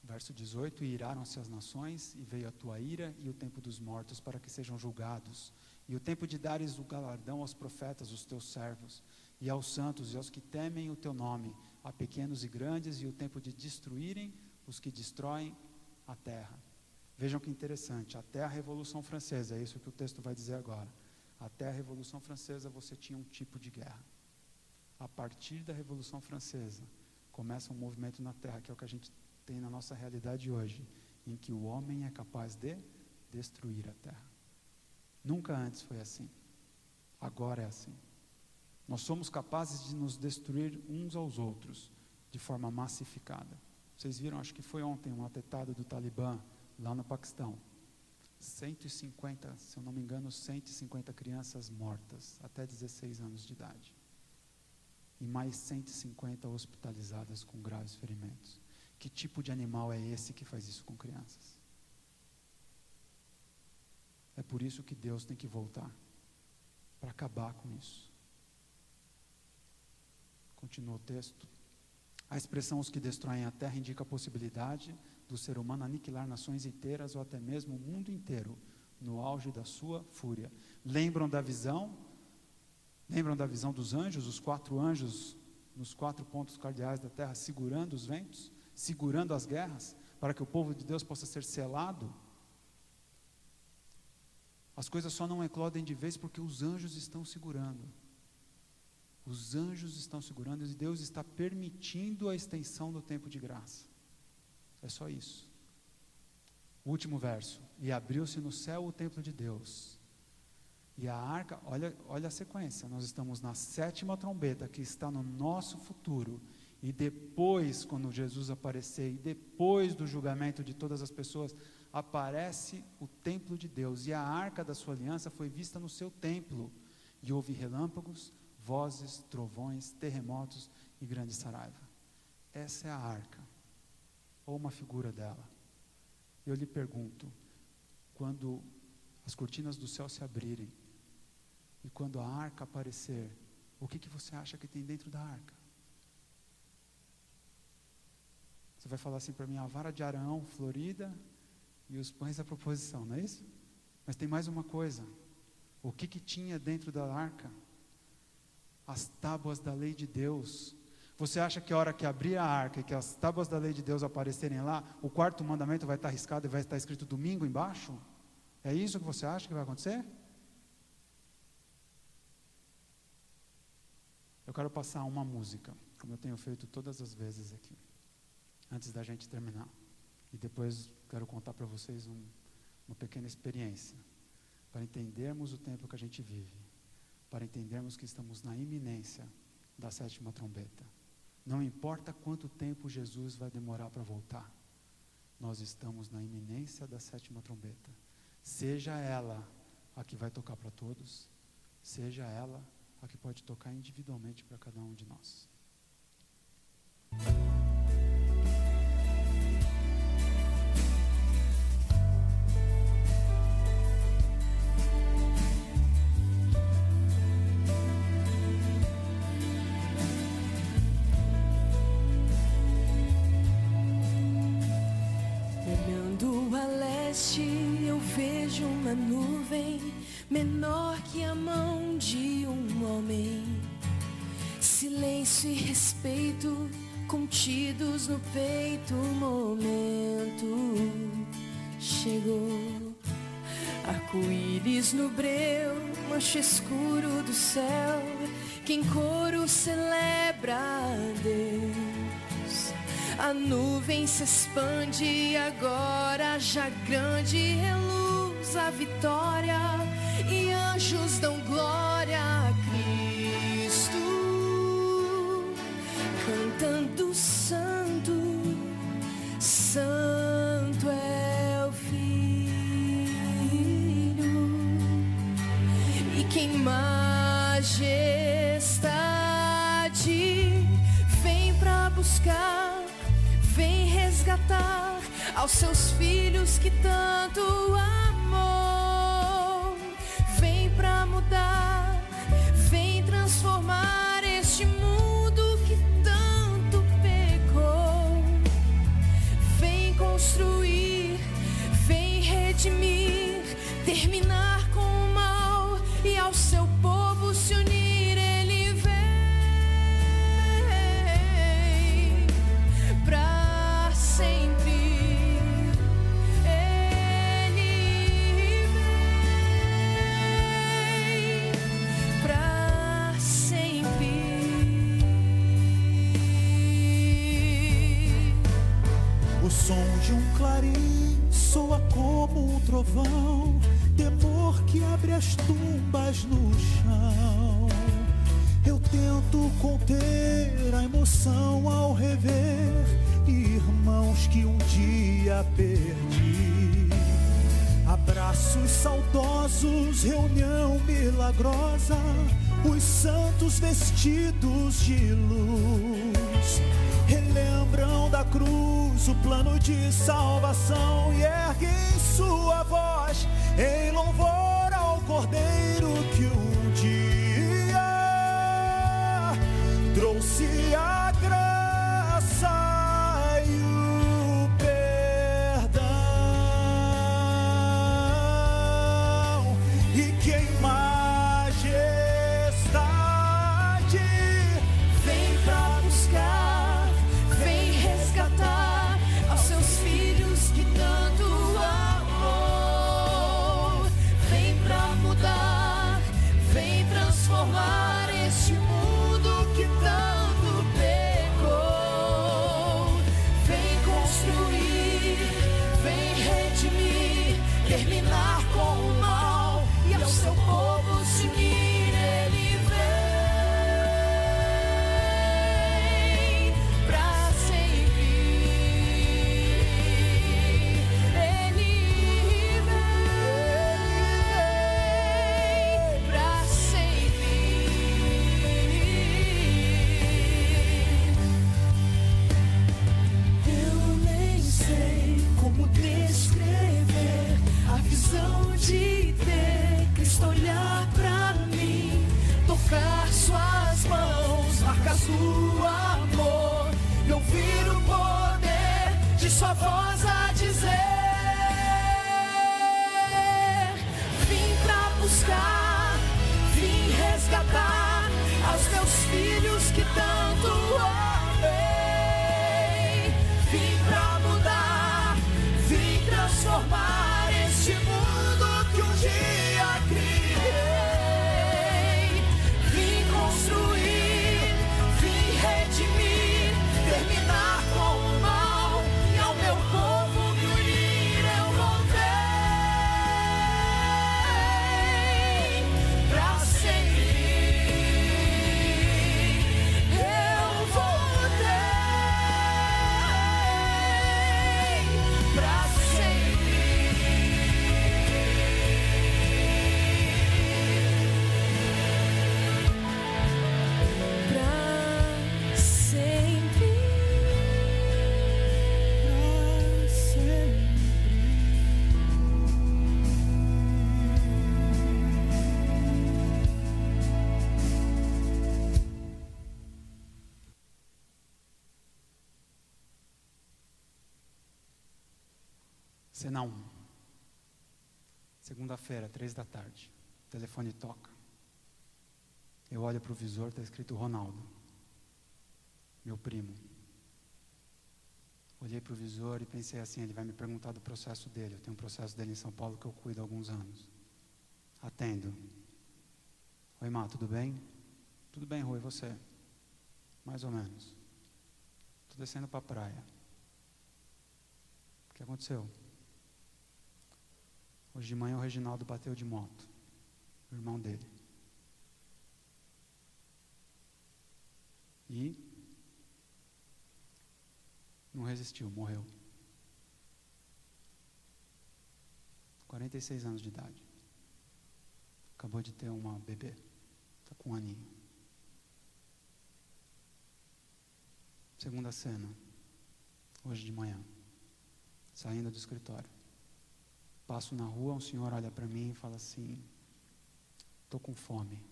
verso 18: e iraram-se as nações, e veio a tua ira e o tempo dos mortos para que sejam julgados, e o tempo de dares o galardão aos profetas, os teus servos, e aos santos e aos que temem o teu nome, a pequenos e grandes, e o tempo de destruírem os que destroem a terra. Vejam que interessante, até a Revolução Francesa, é isso que o texto vai dizer agora. Até a Revolução Francesa você tinha um tipo de guerra. A partir da Revolução Francesa, começa um movimento na terra, que é o que a gente tem na nossa realidade hoje, em que o homem é capaz de destruir a terra. Nunca antes foi assim. Agora é assim. Nós somos capazes de nos destruir uns aos outros, de forma massificada. Vocês viram, acho que foi ontem, um atentado do Talibã, lá no Paquistão. 150, se eu não me engano, 150 crianças mortas, até 16 anos de idade. E mais 150 hospitalizadas com graves ferimentos. Que tipo de animal é esse que faz isso com crianças? É por isso que Deus tem que voltar, para acabar com isso. Continua o texto. A expressão os que destroem a terra indica a possibilidade do ser humano aniquilar nações inteiras ou até mesmo o mundo inteiro, no auge da sua fúria. Lembram da visão? Lembram da visão dos anjos, os 4 anjos nos 4 pontos cardeais da terra, segurando os ventos, segurando as guerras, para que o povo de Deus possa ser selado? As coisas só não eclodem de vez porque os anjos estão segurando. Os anjos estão segurando e Deus está permitindo a extensão do tempo de graça. É só isso. O último verso. E abriu-se no céu o templo de Deus. E a arca, olha a sequência. Nós estamos na 7ª trombeta, que está no nosso futuro. E depois, quando Jesus aparecer, e depois do julgamento de todas as pessoas, aparece o templo de Deus. E a arca da sua aliança foi vista no seu templo. E houve relâmpagos, vozes, trovões, terremotos e grande saraiva. Essa é a arca, ou uma figura dela. Eu lhe pergunto, quando as cortinas do céu se abrirem, e quando a arca aparecer, o que você acha que tem dentro da arca? Você vai falar assim para mim, a vara de Arão florida e os pães da proposição, não é isso? Mas tem mais uma coisa. O que tinha dentro da arca? As tábuas da lei de Deus. Você acha que a hora que abrir a arca e que as tábuas da lei de Deus aparecerem lá, o 4º mandamento vai estar riscado e vai estar escrito domingo embaixo? É isso que você acha que vai acontecer? Eu quero passar uma música, como eu tenho feito todas as vezes aqui, antes da gente terminar. E depois quero contar para vocês uma pequena experiência, para entendermos o tempo que a gente vive, para entendermos que estamos na iminência da 7ª trombeta. Não importa quanto tempo Jesus vai demorar para voltar, nós estamos na iminência da 7ª trombeta. Seja ela a que vai tocar para todos, seja ela a que pode tocar individualmente para cada um de nós. Olhando a leste, eu vejo uma nuvem menor que a mão de um homem. Silêncio e respeito contidos no peito. O momento chegou. Arco-íris no breu, mancha escuro do céu, que em coro celebra a Deus. A nuvem se expande agora, já grande reluz a vitória, e anjos dão glória a Cristo, cantando santo, santo é o Filho, e quem majestade vem pra buscar, vem resgatar aos seus filhos que tanto amou. Vem pra mudar, vem transformar este mundo que tanto pecou. Vem construir, vem redimir, terminar com o mal e ao seu povo se unir. Ele vem pra sempre. Ele vem pra sempre. O som de um clarim soa como um trovão, temor que abre as tumbas no chão. Eu tento conter a emoção ao rever irmãos que um dia perdi. Abraços saudosos, reunião milagrosa, os santos vestidos de luz relembram da cruz o plano de salvação e erguem sua voz em louvor ao Cordeiro que um dia trouxe terminar com o mal e ao seu povo se unir. Ele vem pra sempre. Ele vem pra sempre. Eu nem sei como descrever a visão de ter Cristo olhar pra mim, tocar suas mãos, marcas do amor e ouvir o poder de sua voz a dizer: vim pra buscar, vim resgatar aos meus filhos que tanto amei. Vim pra mudar, vim transformar este mundo que um dia criei. Vim construir, vim redimir, terminar com o mal e ao meu povo me unir. Eu voltei pra sempre. Eu voltei pra sempre. Pra sempre. Cena 1. Segunda-feira, 3 da tarde. O telefone toca. Eu olho para o visor, está escrito Ronaldo, meu primo. Olhei para o visor e pensei assim, ele vai me perguntar do processo dele. Eu tenho um processo dele em São Paulo que eu cuido há alguns anos. Atendo. Oi, Má, tudo bem? Tudo bem, Rui, e você? Mais ou menos. Estou descendo para a praia. O que aconteceu? Hoje de manhã o Reginaldo bateu de moto, o irmão dele. E não resistiu, morreu. 46 anos de idade. Acabou de ter uma bebê. Está com 1 aninho. Segunda cena. Hoje de manhã. Saindo do escritório. Passo na rua, um senhor olha para mim e fala assim: estou com fome.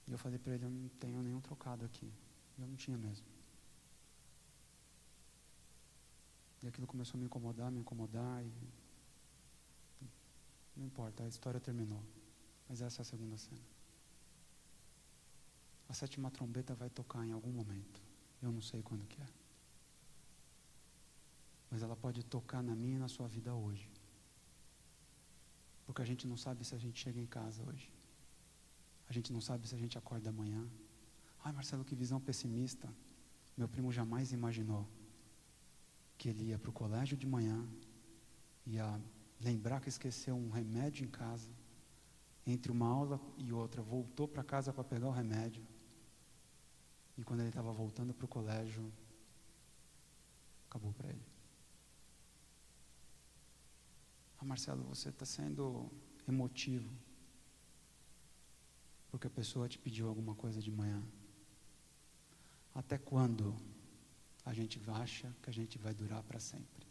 E eu falei para ele: eu não tenho nenhum trocado aqui. Eu não tinha mesmo. E aquilo começou a me incomodar e não importa, a história terminou. Mas essa é a segunda cena. A 7ª trombeta vai tocar em algum momento. Eu não sei quando que é. Mas ela pode tocar na minha e na sua vida hoje. Porque a gente não sabe se a gente chega em casa hoje. A gente não sabe se a gente acorda amanhã. Ai, Marcelo, que visão pessimista. Meu primo jamais imaginou que ele ia para o colégio de manhã, ia lembrar que esqueceu um remédio em casa, entre uma aula e outra, voltou para casa para pegar o remédio, e quando ele estava voltando para o colégio, acabou para ele. Ah, Marcelo, você está sendo emotivo, porque a pessoa te pediu alguma coisa de manhã. Até quando a gente acha que a gente vai durar para sempre?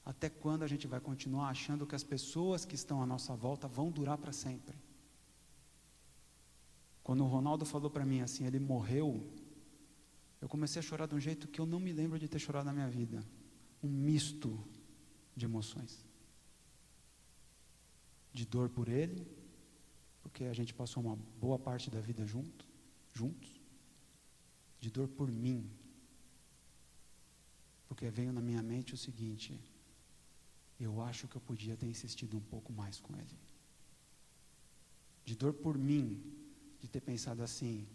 Até quando a gente vai continuar achando que as pessoas que estão à nossa volta vão durar para sempre? Quando o Ronaldo falou para mim assim, ele morreu, eu comecei a chorar de um jeito que eu não me lembro de ter chorado na minha vida. Um misto de emoções. De dor por ele, porque a gente passou uma boa parte da vida juntos. De dor por mim, porque veio na minha mente o seguinte: eu acho que eu podia ter insistido um pouco mais com ele. De dor por mim, de ter pensado assim: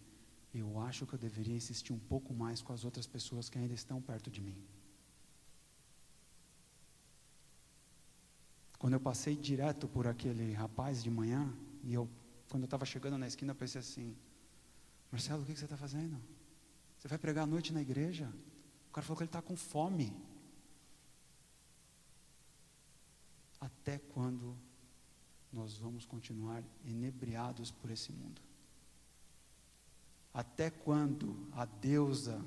eu acho que eu deveria insistir um pouco mais com as outras pessoas que ainda estão perto de mim. Quando eu passei direto por aquele rapaz de manhã, quando eu estava chegando na esquina, eu pensei assim: Marcelo, o que você está fazendo? Você vai pregar à noite na igreja? O cara falou que ele está com fome. Até quando nós vamos continuar inebriados por esse mundo? Até quando a deusa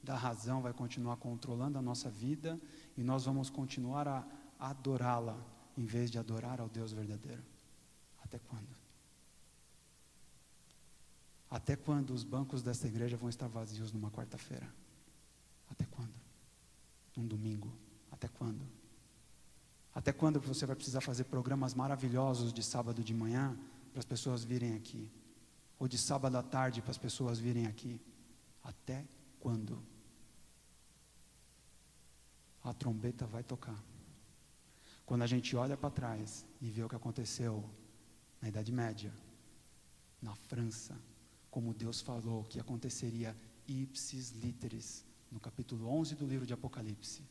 da razão vai continuar controlando a nossa vida e nós vamos continuar a adorá-la em vez de adorar ao Deus verdadeiro? Até quando? Até quando os bancos desta igreja vão estar vazios numa quarta-feira? Até quando? Num domingo? Até quando? Até quando você vai precisar fazer programas maravilhosos de sábado de manhã para as pessoas virem aqui? Ou de sábado à tarde para as pessoas virem aqui? Até quando? A trombeta vai tocar. Quando a gente olha para trás e vê o que aconteceu na Idade Média, na França, como Deus falou que aconteceria ipsis literis, no capítulo 11 do livro de Apocalipse,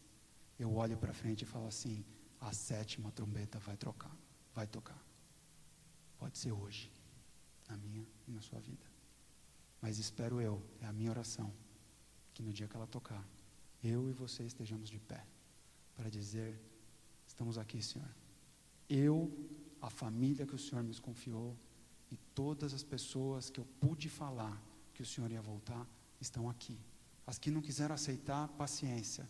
eu olho para frente e falo assim: a 7ª trombeta vai tocar. Pode ser hoje, na minha e na sua vida. Mas espero é a minha oração, que no dia que ela tocar, eu e você estejamos de pé, para dizer: estamos aqui, Senhor. Eu, a família que o Senhor me confiou, e todas as pessoas que eu pude falar que o Senhor ia voltar, estão aqui. As que não quiseram aceitar, paciência.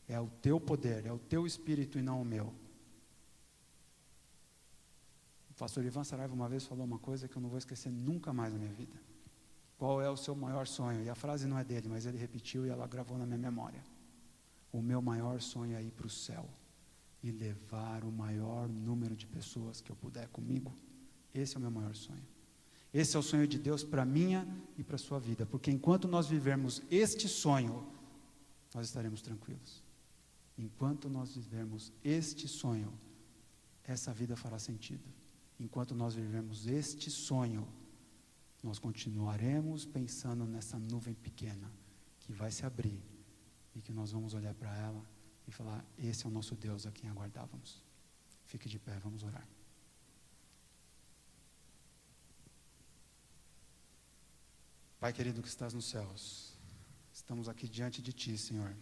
É o teu poder, é o teu espírito e não o meu. O pastor Ivan Saraiva uma vez falou uma coisa que eu não vou esquecer nunca mais na minha vida. Qual é o seu maior sonho? E a frase não é dele, mas ele repetiu e ela gravou na minha memória. O meu maior sonho é ir para o céu e levar o maior número de pessoas que eu puder comigo. Esse é o meu maior sonho. Esse é o sonho de Deus para a minha e para a sua vida. Porque enquanto nós vivermos este sonho, nós estaremos tranquilos. Enquanto nós vivermos este sonho, essa vida fará sentido. Enquanto nós vivermos este sonho, nós continuaremos pensando nessa nuvem pequena que vai se abrir e que nós vamos olhar para ela e falar: esse é o nosso Deus a quem aguardávamos. Fique de pé, vamos orar. Pai querido que estás nos céus, estamos aqui diante de Ti, Senhor,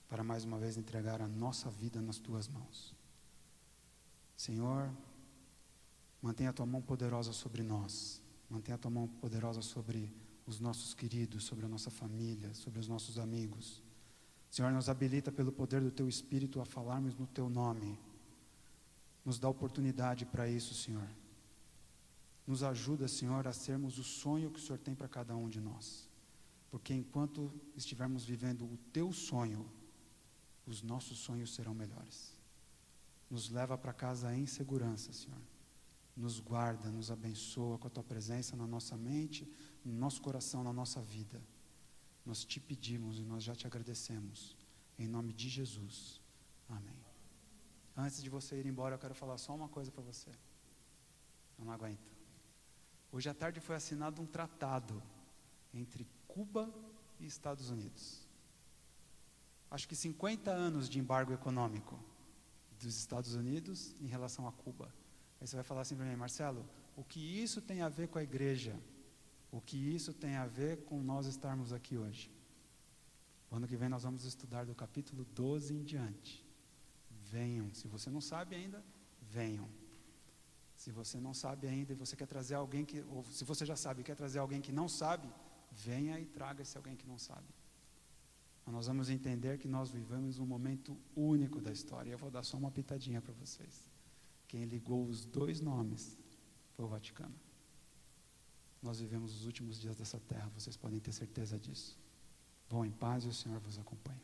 para mais uma vez entregar a nossa vida nas Tuas mãos. Senhor, mantenha a Tua mão poderosa sobre nós, mantenha a Tua mão poderosa sobre os nossos queridos, sobre a nossa família, sobre os nossos amigos. Senhor, nos habilita pelo poder do Teu Espírito a falarmos no Teu nome. Nos dá oportunidade para isso, Senhor. Nos ajuda, Senhor, a sermos o sonho que o Senhor tem para cada um de nós. Porque enquanto estivermos vivendo o Teu sonho, os nossos sonhos serão melhores. Nos leva para casa em segurança, Senhor. Nos guarda, nos abençoa com a Tua presença na nossa mente, no nosso coração, na nossa vida. Nós Te pedimos e nós já Te agradecemos. Em nome de Jesus. Amém. Antes de você ir embora, eu quero falar só uma coisa para você. Eu não aguento. Hoje à tarde foi assinado um tratado entre Cuba e Estados Unidos. Acho que 50 anos de embargo econômico dos Estados Unidos em relação a Cuba. Aí você vai falar assim para mim: Marcelo, o que isso tem a ver com a igreja? O que isso tem a ver com nós estarmos aqui hoje? O ano que vem nós vamos estudar do capítulo 12 em diante. Venham, se você não sabe ainda, venham. Se você não sabe ainda e você quer trazer alguém que, ou se você já sabe e quer trazer alguém que não sabe, venha e traga esse alguém que não sabe. Mas nós vamos entender que nós vivemos um momento único da história. Eu vou dar só uma pitadinha para vocês. Quem ligou os dois nomes foi o Vaticano. Nós vivemos os últimos dias dessa terra, vocês podem ter certeza disso. Vão em paz e o Senhor vos acompanhe.